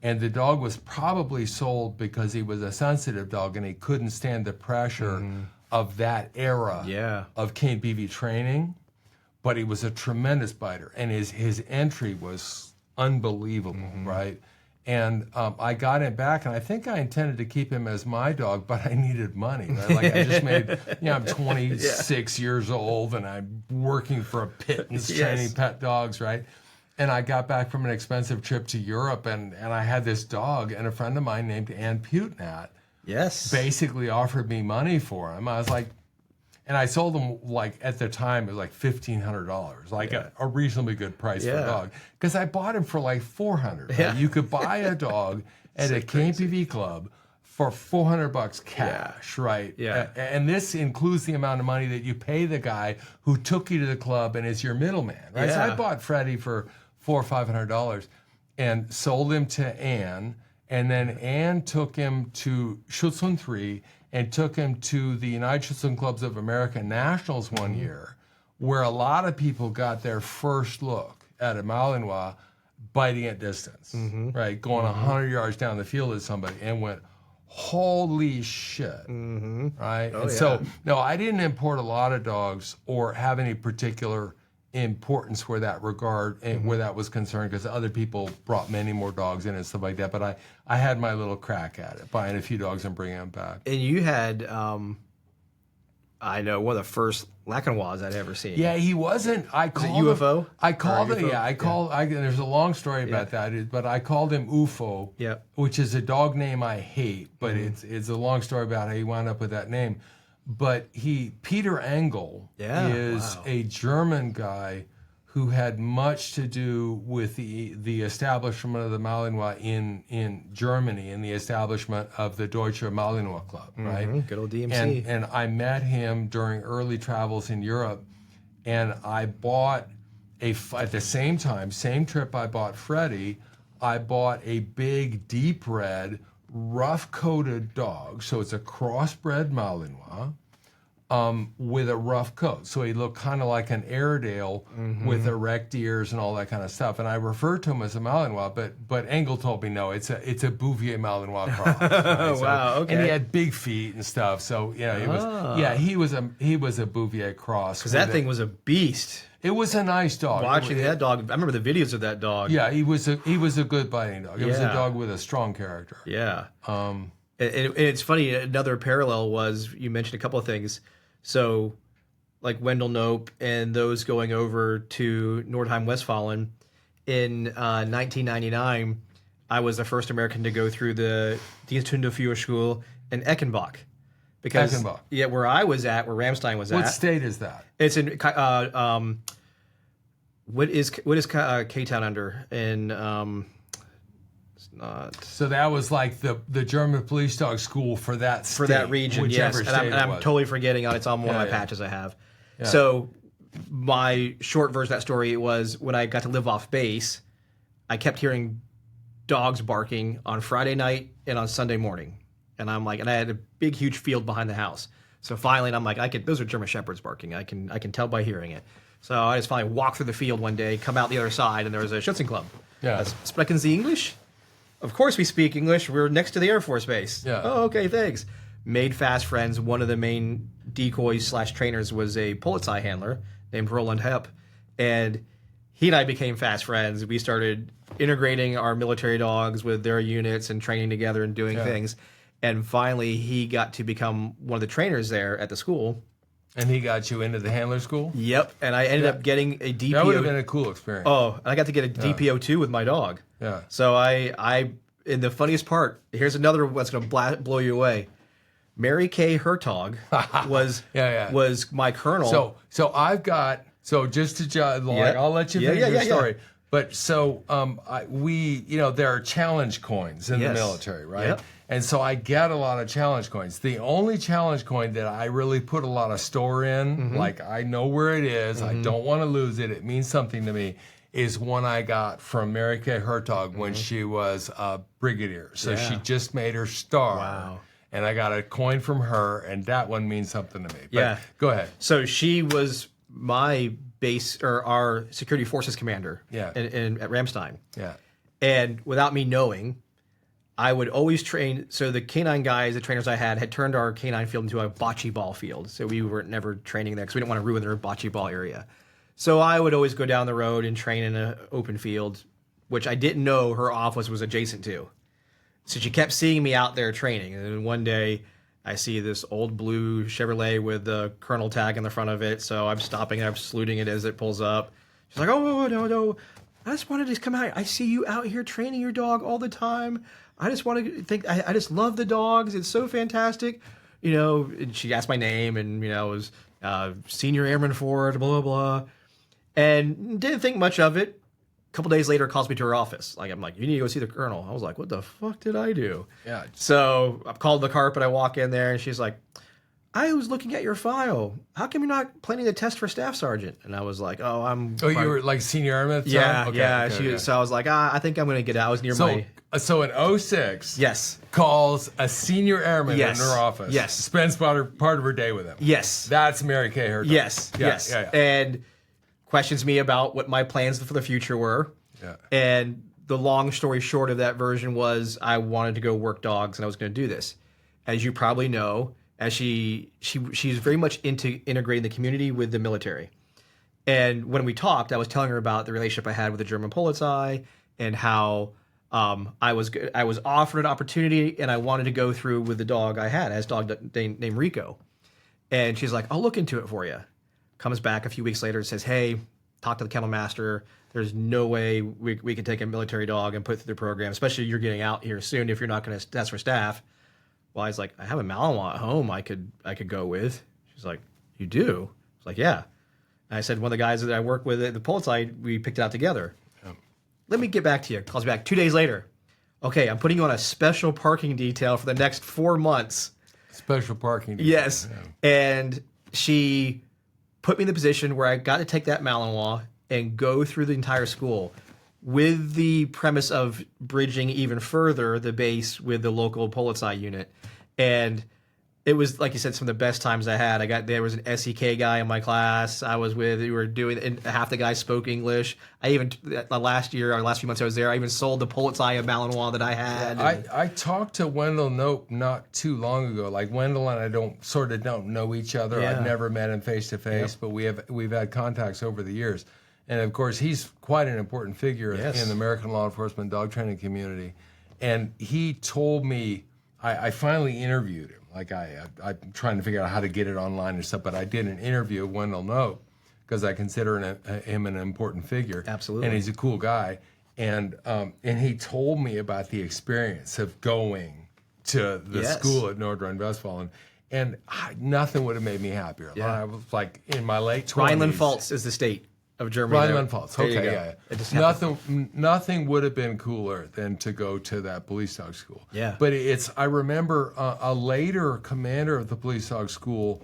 And the dog was probably sold because he was a sensitive dog and he couldn't stand the pressure of that era of cane BV training, but he was a tremendous biter, and his entry was unbelievable, right? And I got him back, and I think I intended to keep him as my dog, but I needed money. Right? Like I just made, I'm 26 years old, and I'm working for a pittance training pet dogs, right? And I got back from an expensive trip to Europe, and I had this dog, and a friend of mine named Ann Putenat basically offered me money for him. I was like, and I sold him, like, at the time, it was like $1,500, like a reasonably good price for a dog. Because I bought him for like $400. Right? You could buy a dog at a KPV club for $400 cash, right? Yeah. And this includes the amount of money that you pay the guy who took you to the club and is your middleman, right? So I bought Freddie for $400 or $500 and sold him to Ann. And then Ann took him to Schutzhund 3 and took him to the United Schutzhund Clubs of America Nationals one year, where a lot of people got their first look at a Malinois biting at distance, right? Going 100 yards down the field at somebody and went, holy shit, right? So, no, I didn't import a lot of dogs or have any particular importance where that regard and where that was concerned, because other people brought many more dogs in and stuff like that. But I had my little crack at it, buying a few dogs and bringing them back. And you had, I know, one of the first Lacanois I'd ever seen. Yeah, he wasn't. I called UFO? him. I called it. Yeah, I called. There's a long story about that, but I called him UFO. Which is a dog name I hate, but it's a long story about how he wound up with that name. But Peter Engel is a German guy who had much to do with the establishment of the Malinois in Germany, and the establishment of the Deutsche Malinois Club, right? Good old DMC. And I met him during early travels in Europe, and I bought at the same time, same trip I bought Freddie, I bought a big, deep red, rough-coated dog. So it's a crossbred Malinois with a rough coat. So he looked kind of like an Airedale with erect ears and all that kind of stuff. And I referred to him as a Malinois, but Engel told me no, it's a Bouvier Malinois cross. Right? Wow, okay. And he had big feet and stuff. So he was a Bouvier cross. Because that thing was a beast. It was a nice dog. Watching that dog, I remember the videos of that dog. Yeah, he was a good biting dog. It was a dog with a strong character. Yeah. And it's funny, another parallel was, you mentioned a couple of things. So, like Wendell Knope and those going over to Nordheim-Westfalen in 1999, I was the first American to go through the Diensthundeführerschule in Eckenbach. Because, where I was at, where Ramstein was at. What state is that? It's in, what is K-Town under? In, it's not. So that was like the German police dog school for that state. For that region, yes. And I'm totally forgetting on it's on one of my patches I have. Yeah. So my short version of that story was when I got to live off base, I kept hearing dogs barking on Friday night and on Sunday morning. And I'm like, and I had a big, huge field behind the house. So finally, and I'm like, those are German Shepherds barking. I can tell by hearing it. So I just finally walked through the field one day, come out the other side, and there was a Schützen Club. Yeah. Sprechen Sie English? Of course we speak English. We're next to the Air Force Base. Yeah. Oh, okay, thanks. Made fast friends. One of the main decoys/trainers was a Polizei handler named Roland Hepp. And he and I became fast friends. We started integrating our military dogs with their units and training together and doing things. And finally, he got to become one of the trainers there at the school. And he got you into the handler school? Yep. And I ended up getting a DPO. That would have been a cool experience. Oh, I got to get a DPO too with my dog. Yeah. So I and the funniest part, here's another one that's going to blow you away. Mary Kay Hertog was my colonel. So I've got, just to I'll let you finish your story. Yeah. But so there are challenge coins in the military, right? Yep. And so I get a lot of challenge coins. The only challenge coin that I really put a lot of store in, like I know where it is, I don't want to lose it, it means something to me, is one I got from Mary Kay Hertog when she was a brigadier. So she just made her star. Wow. And I got a coin from her, and that one means something to me. But go ahead. So she was my base, or our security forces commander at Ramstein. Yeah. And without me knowing, I would always train. So the canine guys, the trainers I had turned our canine field into a bocce ball field. So we were never training there because we didn't want to ruin their bocce ball area. So I would always go down the road and train in an open field, which I didn't know her office was adjacent to. So she kept seeing me out there training. And then one day I see this old blue Chevrolet with the Colonel tag in the front of it. So I'm stopping and I'm saluting it as it pulls up. She's like, oh, no. I just wanted to come out. I see you out here training your dog all the time. I just want to think, I just love the dogs. It's so fantastic. And she asked my name and, it was Senior Airman Ford, blah, blah, blah. And didn't think much of it. A couple days later, calls me to her office. I'm like, you need to go see the Colonel. I was like, what the fuck did I do? Yeah. So I called the carpet. I walk in there and she's like, I was looking at your file. How come you're not planning a test for staff sergeant? And I was like, you were like senior airman at the yeah, time? yeah. Okay. So I was like, I think I'm going to get out. I was near my... So in 06, Yes. calls a senior airman in her office. Yes. Spends part of her day with him. Yes. That's Mary Kay, her dog. Yes. Yeah. And questions me about what my plans for the future were. Yeah. And the long story short of that version was I wanted to go work dogs and I was going to do this. As you probably know, as she's very much into integrating the community with the military. And when we talked, I was telling her about the relationship I had with the German Polizei and how I was offered an opportunity and I wanted to go through with the dog I had, as dog named Rico. And she's like, I'll look into it for you. Comes back a few weeks later and says, hey, talk to the kennel master. There's no way we can take a military dog and put it through the program, especially you're getting out here soon if you're not going to test for staff. Well, I was like, I have a Malinois at home I could go with. She's like, you do? I was like, yeah. And I said, one of the guys that I work with at the Polizei, we picked it out together. Yeah. Let me get back to you. Calls me back 2 days later. Okay, I'm putting you on a special parking detail for the next 4 months. Special parking detail. Yes. Yeah. And she put me in the position where I got to take that Malinois and go through the entire school with the premise of bridging even further the base with the local Polizei unit. And it was, like you said, some of the best times I had. There was an SEK guy in my class I was with. We were doing, and half the guys spoke English. I even, last few months I was there, I even sold the Polizei a Malinois that I had. I talked to Wendell Knope not too long ago. Like, Wendell and I don't know each other. Yeah. I've never met him face to face, but we've had contacts over the years. And of course, he's quite an important figure in the American law enforcement dog training community. And he told me, I finally interviewed him. Like, I'm trying to figure out how to get it online and stuff, but I did an interview with Wendell Knope because I consider him an important figure. Absolutely. And he's a cool guy. And he told me about the experience of going to the school at Nordrhein-Westfalen. And nothing would have made me happier. Yeah. I was like in my late 20s. Rhineland-Pfalz is the state of Germany. Rhineland-Pfalz. Okay, yeah. Nothing would have been cooler than to go to that police dog school. Yeah. But I remember a later commander of the police dog school.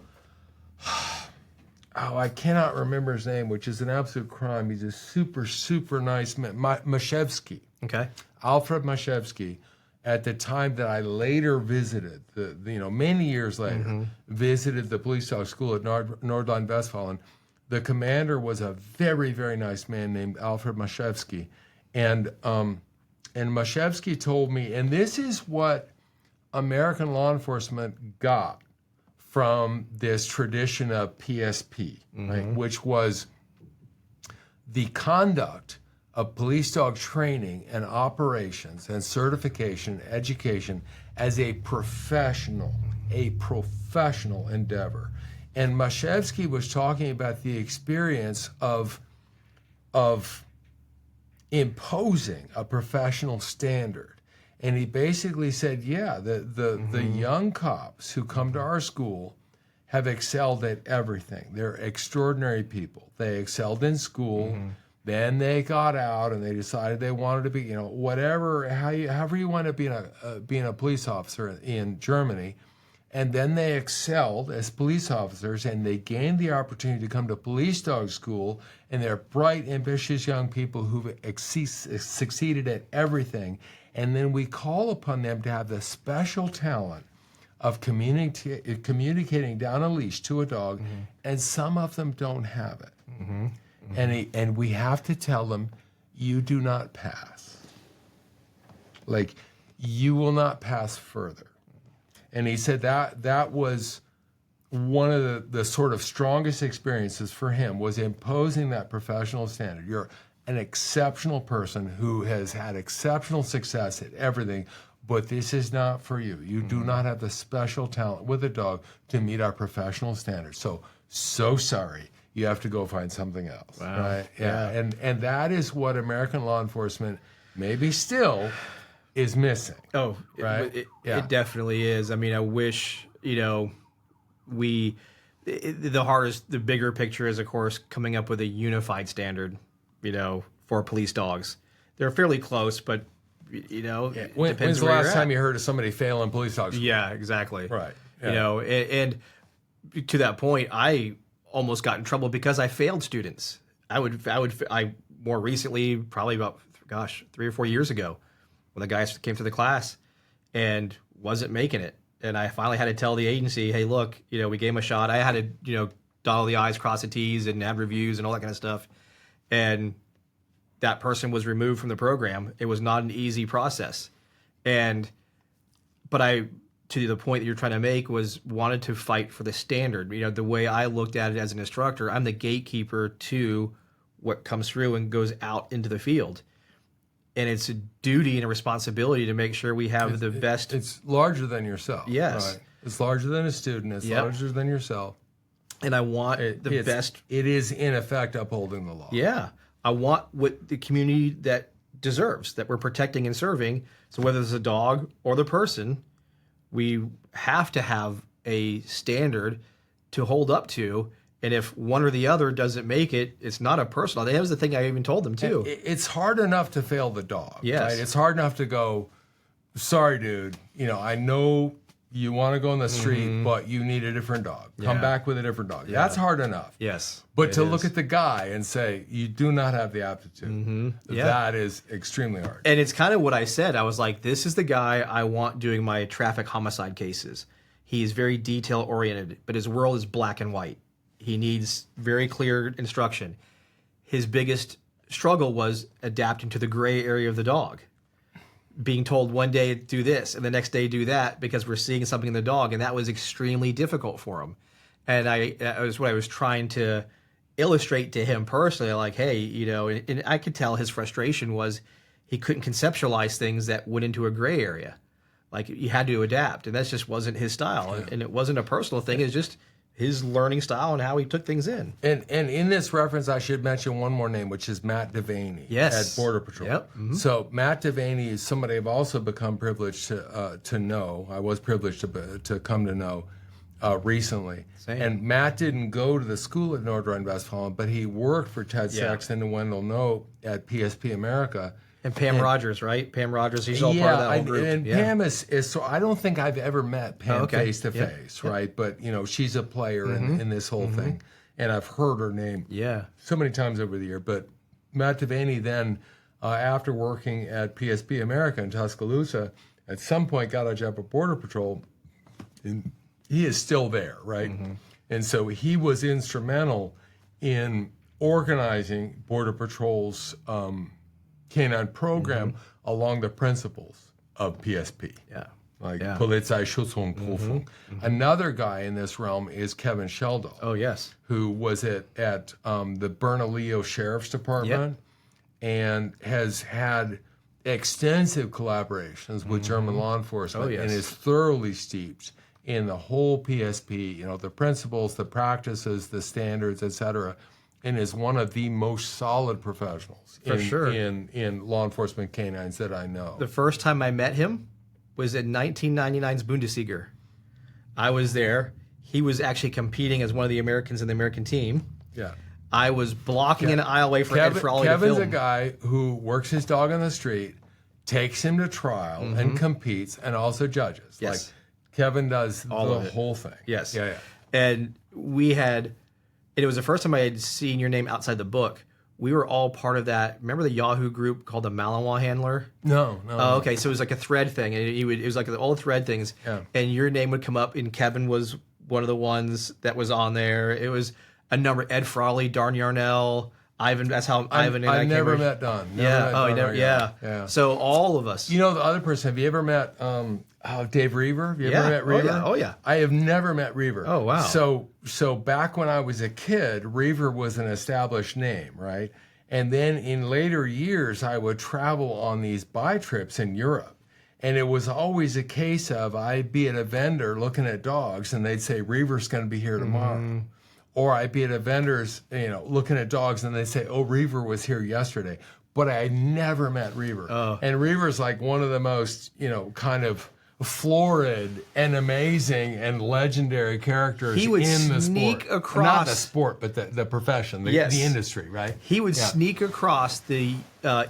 I cannot remember his name, which is an absolute crime. He's a super, super nice man. Mashevsky. Okay. Alfred Mashevsky. At the time that I later visited, many years later, visited the police dog school at Nordrhein-Westfalen. The commander was a very, very nice man named Alfred Mashevsky. And Mashevsky told me, and this is what American law enforcement got from this tradition of PSP, right, which was the conduct of police dog training and operations and certification, education as a professional endeavor. And Mashevsky was talking about the experience of imposing a professional standard. And he basically said, the young cops who come to our school have excelled at everything. They're extraordinary people. They excelled in school. Then they got out and they decided they wanted to be, however you wind up being a police officer in Germany. And then they excelled as police officers, and they gained the opportunity to come to police dog school, and they're bright, ambitious young people who've succeeded at everything. And then we call upon them to have the special talent of communicating down a leash to a dog, and some of them don't have it. And we have to tell them, you do not pass. Like, you will not pass further. And he said that was one of the sort of strongest experiences for him, was imposing that professional standard. You're an exceptional person who has had exceptional success at everything, but this is not for you. You do not have the special talent with a dog to meet our professional standards. So sorry. You have to go find something else. Wow. Right? Yeah. And that is what American law enforcement maybe still is missing. Oh, right. It definitely is. I mean, I wish, the bigger picture is, of course, coming up with a unified standard, for police dogs. They're fairly close, but, it When's depends the where last you're time at. you heard of somebody failing police dogs? Yeah, exactly. Right. And to that point, I almost got in trouble because I failed students. I more recently, probably about 3 or 4 years ago, when the guys came to the class and wasn't making it, and I finally had to tell the agency, hey, look, we gave him a shot. I had to dot all the I's, cross the T's, and have reviews and all that kind of stuff, and that person was removed from the program. It was not an easy process, but I, to the point that you're trying to make, was wanted to fight for the standard. The way I looked at it as an instructor, I'm the gatekeeper to what comes through and goes out into the field. And it's a duty and a responsibility to make sure we have the best. It's larger than yourself. Yes. Right. It's larger than a student. It's larger than yourself. And I want the best. It is, in effect, upholding the law. Yeah. I want what the community that deserves, that we're protecting and serving. So whether it's a dog or the person, we have to have a standard to hold up to. And if one or the other doesn't make it, it's not a personal. That was the thing I even told them too. It's hard enough to fail the dog. Yes. Right? It's hard enough to go, sorry, dude. I know you want to go on the street, but you need a different dog. Come back with a different dog. Yeah. That's hard enough. Yes. But to look at the guy and say, you do not have the aptitude, that is extremely hard. And it's kind of what I said. I was like, this is the guy I want doing my traffic homicide cases. He's very detail oriented, but his world is black and white. He needs very clear instruction. His biggest struggle was adapting to the gray area of the dog. Being told one day do this and the next day do that because we're seeing something in the dog, and that was extremely difficult for him. And that was what I was trying to illustrate to him personally, like, hey, and I could tell his frustration was he couldn't conceptualize things that went into a gray area. Like, he had to adapt, and that just wasn't his style. Yeah. And it wasn't a personal thing. It's just his learning style and how he took things in. And in this reference, I should mention one more name, which is Matt Devaney at Border Patrol. Yep. Mm-hmm. So Matt Devaney is somebody I've also become privileged to know. I was privileged to come to know recently. Same. And Matt didn't go to the school at Nordrhein-Westfalen, but he worked for Ted Sexton and Wendell Knope at PSP America. And Pam Rogers, right? Pam Rogers, he's all part of that whole group. And Pam is so I don't think I've ever met Pam face to face, right? But she's a player in this whole thing, and I've heard her name so many times over the year. But Matt Devaney then, after working at PSP America in Tuscaloosa, at some point got a job at Border Patrol, and he is still there, right? And so he was instrumental in organizing Border Patrol's canine program along the principles of PSP. Polizei, Schutzhund, Prüfung. Another guy in this realm is Kevin Sheldon. Oh, yes. Who was at the Bernalillo Sheriff's Department and has had extensive collaborations with German law enforcement and is thoroughly steeped in the whole PSP, the principles, the practices, the standards, etc., and is one of the most solid professionals in law enforcement canines that I know. The first time I met him was in 1999's Bundesliga. I was there. He was actually competing as one of the Americans in the American team. Yeah. I was blocking an aisleway for Ed Frawley to film. Kevin's a guy who works his dog on the street, takes him to trial, and competes, and also judges. Yes. Like, Kevin does the whole thing. Yes. Yeah. And it was the first time I had seen your name outside the book. We were all part of that. Remember the Yahoo group called the Malinois Handler? No. Oh, okay. So it was like a thread thing, and it was like all the thread things. Yeah. And your name would come up, and Kevin was one of the ones that was on there. It was a number: Ed Frawley, Darn Yarnell, Ivan. That's how Ivan and I I've came never to- met Don. Yeah. Oh, you never. Yeah. Yeah. So all of us. You know the other person. Have you ever met Dave Reaver? Have you ever met Reaver? Oh yeah. I have never met Reaver. Oh, wow. So back when I was a kid, Reaver was an established name, right? And then in later years, I would travel on these buy trips in Europe. And it was always a case of I'd be at a vendor looking at dogs, and they'd say, Reaver's going to be here tomorrow. Or I'd be at a vendor's, looking at dogs, and they'd say, oh, Reaver was here yesterday. But I never met Reaver. Oh. And Reaver's like one of the most, kind of florid and amazing and legislary characters He would in the sneak sport. across- Not the sport, but the profession, the industry, right? He would Yeah. sneak across the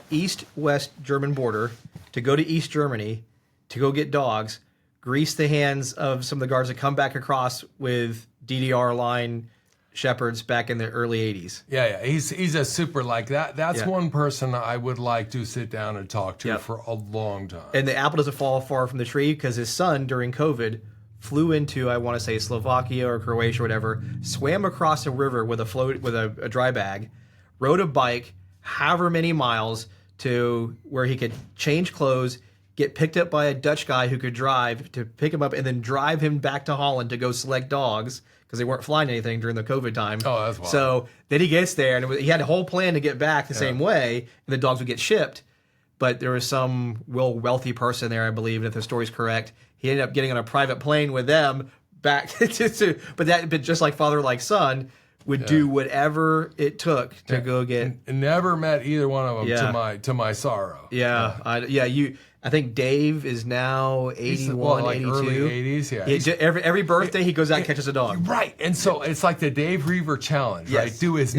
east-west German border to go to East Germany to go get dogs, grease the hands of some of the guards that come back across with DDR line shepherds back in the early 80s. Yeah. He's a super like that. That's one person I would like to sit down and talk to for a long time. And the apple doesn't fall far from the tree because his son, during COVID, flew into, I want to say, Slovakia or Croatia or whatever, swam across a river with a dry bag, rode a bike however many miles to where he could change clothes, get picked up by a Dutch guy who could drive to pick him up, and then drive him back to Holland to go select dogs because they weren't flying anything during the COVID time. Oh, that's wild. So then he gets there, and he had a whole plan to get back the same way, and the dogs would get shipped. But there was some real wealthy person there, I believe, and if the story's correct, he ended up getting on a private plane with them back but just like father, like son, would do whatever it took to go get. Never met either one of them Yeah. to my sorrow. I think Dave is now 81, like 82. early 80s, yeah. Every birthday he goes out and catches a dog. Right, and so it's like the Dave Reaver challenge, right? Do as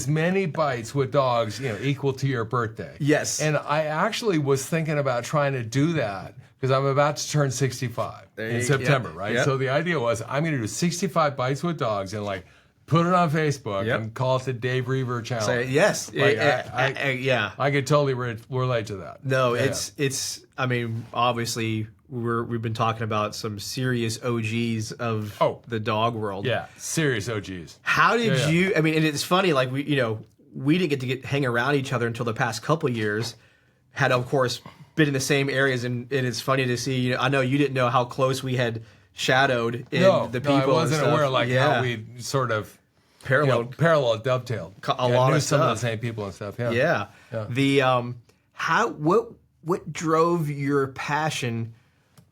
many bites with dogs, equal to your birthday. Yes. And I actually was thinking about trying to do that because I'm about to turn 65 in September, right? Yep. So the idea was I'm going to do 65 bites with dogs and put it on Facebook and call it the Dave Reaver challenge. So, yes. I could totally relate to that. No, it's. I mean, obviously, we've been talking about some serious OGs of the dog world. Yeah, serious OGs. How did you? I mean, and it's funny. Like we didn't get to hang around each other until the past couple of years. Had of course been in the same areas, and it's funny to see. I know you didn't know how close we had shadowed in the people. I wasn't and stuff. aware how we sort of parallel dovetailed. A lot knew of some stuff. of the same people and stuff. Yeah. The what drove your passion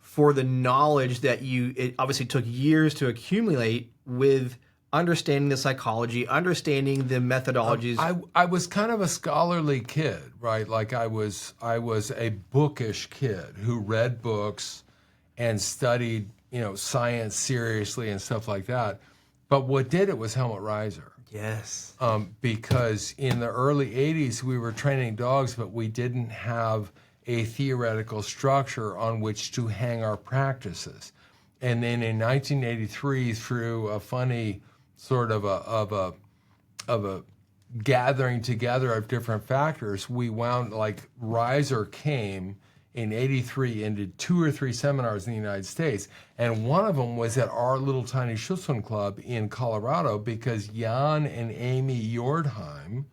for the knowledge that it obviously took years to accumulate with understanding the psychology, understanding the methodologies. I was kind of a scholarly kid, right? Like I was a bookish kid who read books and studied, science seriously and stuff like that. But what did it was Helmut Riser. Yes. Because in the early 80s, we were training dogs, but we didn't have a theoretical structure on which to hang our practices. And then in 1983, through a funny sort of a gathering together of different factors, we wound Riser came in 83 and did 2 or 3 seminars in the United States. And one of them was at our little tiny Schutzhund club in Colorado because Jan and Amy Jordheim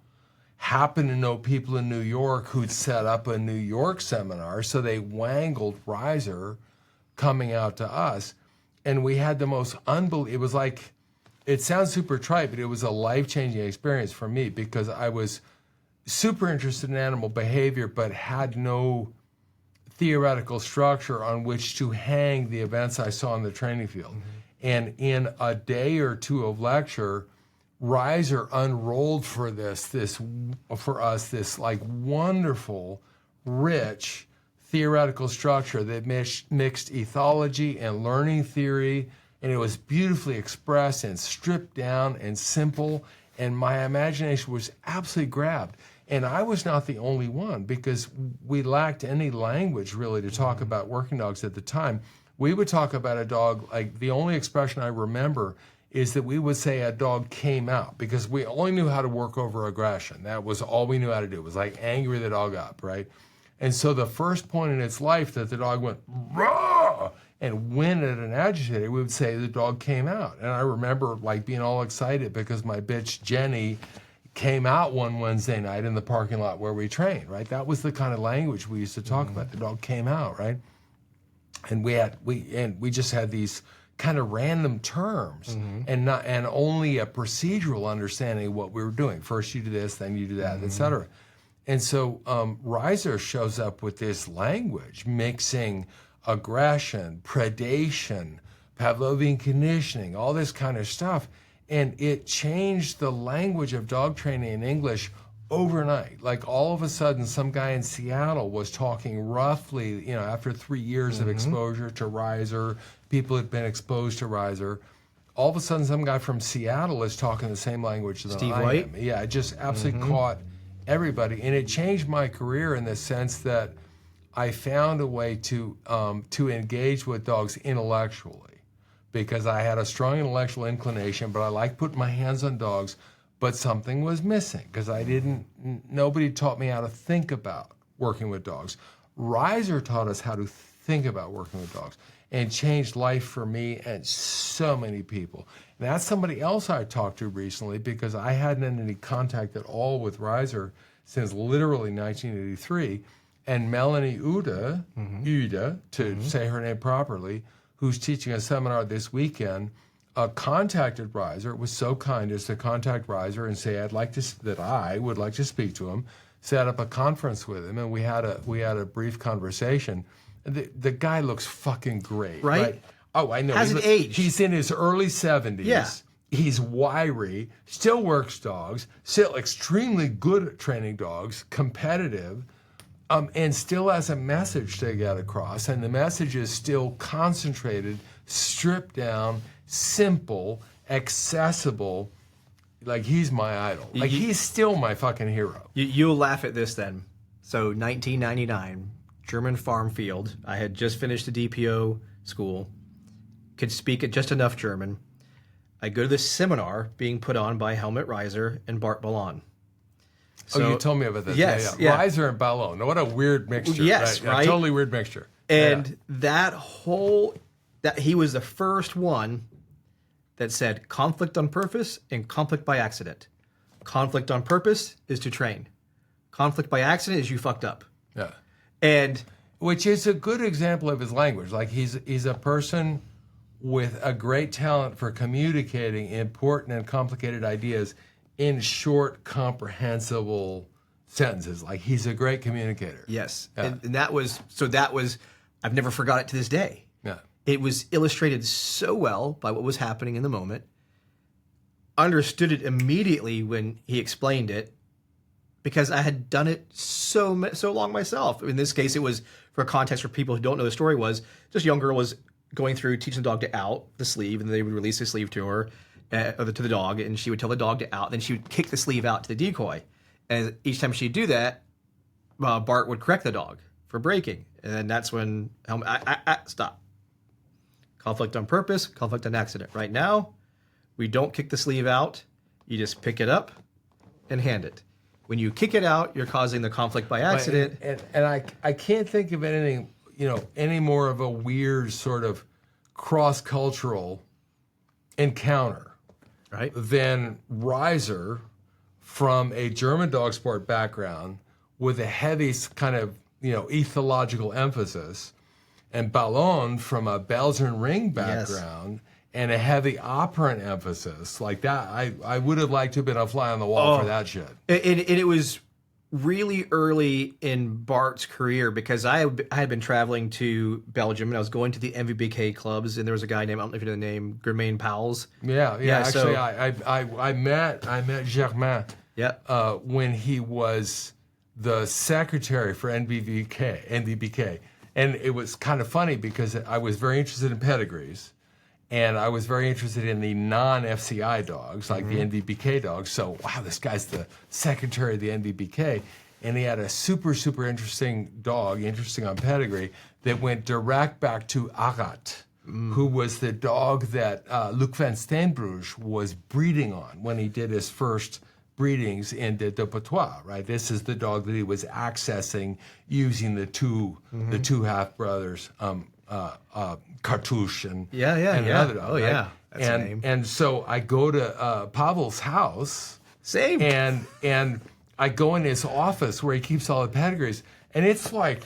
happened to know people in New York who'd set up a New York seminar. So they wangled Riser coming out to us. And we had the most unbelievable, it sounds super trite, but it was a life-changing experience for me because I was super interested in animal behavior, but had no theoretical structure on which to hang the events I saw in the training field. Mm-hmm. And in a day or two of lecture, Riser unrolled for us this wonderful, rich theoretical structure that mixed ethology and learning theory, and it was beautifully expressed and stripped down and simple, and my imagination was absolutely grabbed. And I was not the only one because we lacked any language really to talk about working dogs at the time. We would talk about a dog, the only expression I remember is that we would say a dog came out because we only knew how to work over aggression. That was all we knew how to do. It was angry the dog up, right? And so the first point in its life that the dog went, raw, and whined and agitated, we would say the dog came out. And I remember being all excited because my bitch Jenny came out one Wednesday night in the parking lot where we trained, right? That was the kind of language we used to talk about. The dog came out, right? And we just had these kind of random terms and only a procedural understanding of what we were doing. First you do this, then you do that, et cetera. And so Riser shows up with this language, mixing aggression, predation, Pavlovian conditioning, all this kind of stuff. And it changed the language of dog training in English overnight. Like all of a sudden, some guy in Seattle was talking roughly, after 3 years of exposure to Riser, people had been exposed to Riser. All of a sudden, some guy from Seattle is talking the same language that Steve I White? am. Yeah, it just absolutely caught everybody. And it changed my career in the sense that I found a way to engage with dogs intellectually, because I had a strong intellectual inclination, but I like putting my hands on dogs, but something was missing because nobody taught me how to think about working with dogs. Riser taught us how to think about working with dogs and changed life for me and so many people. And that's somebody else I talked to recently, because I hadn't had any contact at all with Riser since literally 1983. And Melanie Uda, to say her name properly, who's teaching a seminar this weekend, contacted Riser, was so kind as to contact Riser and say that I would like to speak to him, set up a conference with him, and we had a brief conversation. And the guy looks fucking great. Right? Oh, I know. Hasn't aged. He's in his early 70s. Yeah. He's wiry, still works dogs, still extremely good at training dogs, competitive, and still has a message to get across. And the message is still concentrated, stripped down, simple, accessible. Like, he's my idol. Like, he's still my fucking hero. You'll laugh at this then. So 1999, German farm field. I had just finished the DPO school, could speak at just enough German. I go to this seminar being put on by Helmut Riser and Bart Ballon. So, you told me about this. Yes, yeah. Riser and Ballon. What a weird mixture. Yes, right? Totally weird mixture. And that he was the first one that said conflict on purpose and conflict by accident. Conflict on purpose is to train. Conflict by accident is you fucked up. Yeah. And which is a good example of his language. Like, he's a person with a great talent for communicating important and complicated ideas in short, comprehensible sentences. Like, he's a great communicator. yes. Yeah. And that was I've never forgot it to this day. Yeah. It was illustrated so well by what was happening in the moment. Understood it immediately when he explained it, because I had done it so long myself. In this case, it was, for context for people who don't know the story, was just a young girl was going through teaching the dog to out the sleeve, and they would release the sleeve to her, to the dog, and she would tell the dog to out. Then she would kick the sleeve out to the decoy. And each time she'd do that, Bart would correct the dog for breaking. And then that's when stop. Conflict on purpose, conflict on accident. Right now, we don't kick the sleeve out. You just pick it up and hand it. When you kick it out, you're causing the conflict by accident. And I can't think of anything, any more of a weird sort of cross-cultural encounter, right? Than Riser from a German dog sport background with a heavy kind of, ethological emphasis, and Ballon from a Belgian ring background and a heavy operant emphasis. Like that, I would have liked to have been a fly on the wall for that shit. And it was really early in Bart's career, because I had been traveling to Belgium and I was going to the MVBK clubs, and there was a guy named, I don't know if you know the name, Germain Pauls. Yeah. Actually, I met Germain. Yeah. When he was the secretary for NVBK, and it was kind of funny because I was very interested in pedigrees, and I was very interested in the non-FCI dogs, like the NVBK dogs. So, wow, this guy's the secretary of the NVBK. And he had a super, super interesting dog, interesting on pedigree, that went direct back to Agat, who was the dog that Luc van Steenbrouge was breeding on when he did his first breedings in the Patois, right? This is the dog that he was accessing using the two half brothers, Cartouche and another dog. Oh, right? yeah. That's a name. And so I go to Pavel's house Same. And I go in his office where he keeps all the pedigrees, and it's like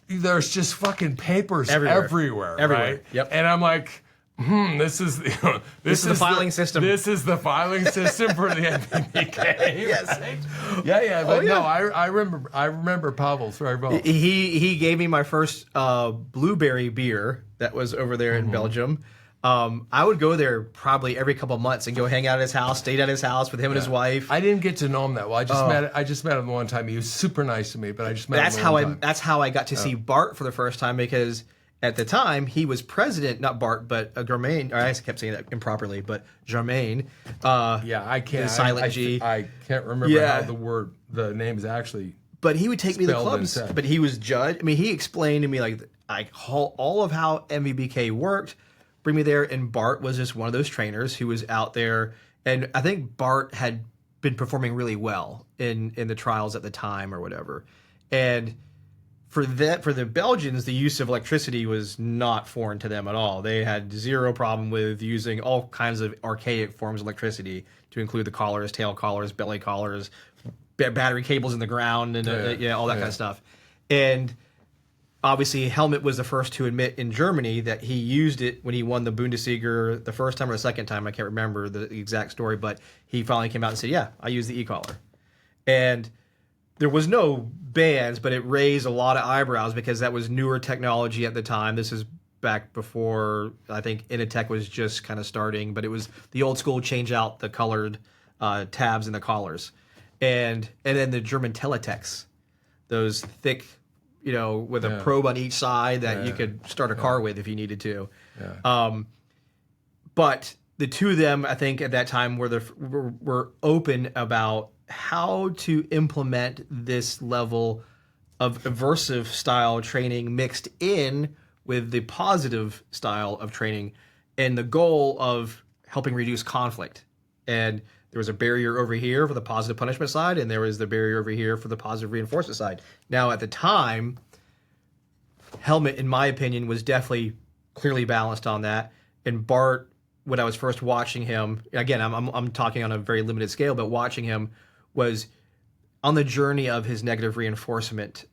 there's just fucking papers everywhere. Right? Yep. And I'm like, this is the filing system. This is the filing system for the NBBK. Yes. Right? Yeah. But no, I remember Pavel's very well. He gave me my first blueberry beer that was over there in Belgium. I would go there probably every couple of months and go hang out at his house, stayed at his house with him and his wife. I didn't get to know him that well. I just met him one time. He was super nice to me, but I just met him one time. That's how I got to see Bart for the first time, because at the time he was president, not Bart, but Germain. I kept saying that improperly, but Germain. I can't. Silent G. I can't remember how the name is actually. But he would take me to the clubs. But he was judge. I mean, he explained to me like all of how MVBK worked. Bring me there, and Bart was just one of those trainers who was out there, and I think Bart had been performing really well in the trials at the time or whatever. And for the Belgians, the use of electricity was not foreign to them at all. They had zero problem with using all kinds of archaic forms of electricity, to include the collars, tail collars, belly collars, battery cables in the ground, and all that kind of stuff. And obviously, Helmut was the first to admit in Germany that he used it when he won the Bundesliga the first time or the second time. I can't remember the exact story, but he finally came out and said, yeah, I use the e-collar. And there was no bans, but it raised a lot of eyebrows because that was newer technology at the time. This is back before, I think, Initech was just kind of starting, but it was the old school change out the colored tabs in the collars. And then the German Teletext, those thick, with a probe on each side that you could start a car with if you needed to. Yeah. But the two of them, I think, at that time were open about how to implement this level of aversive style training mixed in with the positive style of training, and the goal of helping reduce conflict. And there was a barrier over here for the positive punishment side, and there was the barrier over here for the positive reinforcement side. Now, at the time, Helmut, in my opinion, was definitely clearly balanced on that. And Bart, when I was first watching him, again, I'm talking on a very limited scale, but watching him was on the journey of his negative reinforcement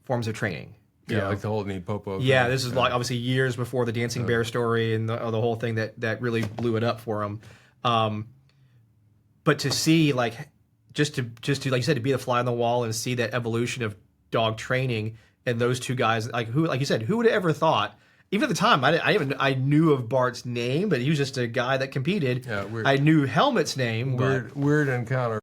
forms of training. Like the whole knee popo. Yeah, this is like obviously years before the dancing bear story and the whole thing that really blew it up for him. But to see just to like you said, to be the fly on the wall and see that evolution of dog training and those two guys, like you said, who would have ever thought? Even at the time, I knew of Bart's name, but he was just a guy that competed. Yeah, weird. I knew Helmut's name. Weird encounter.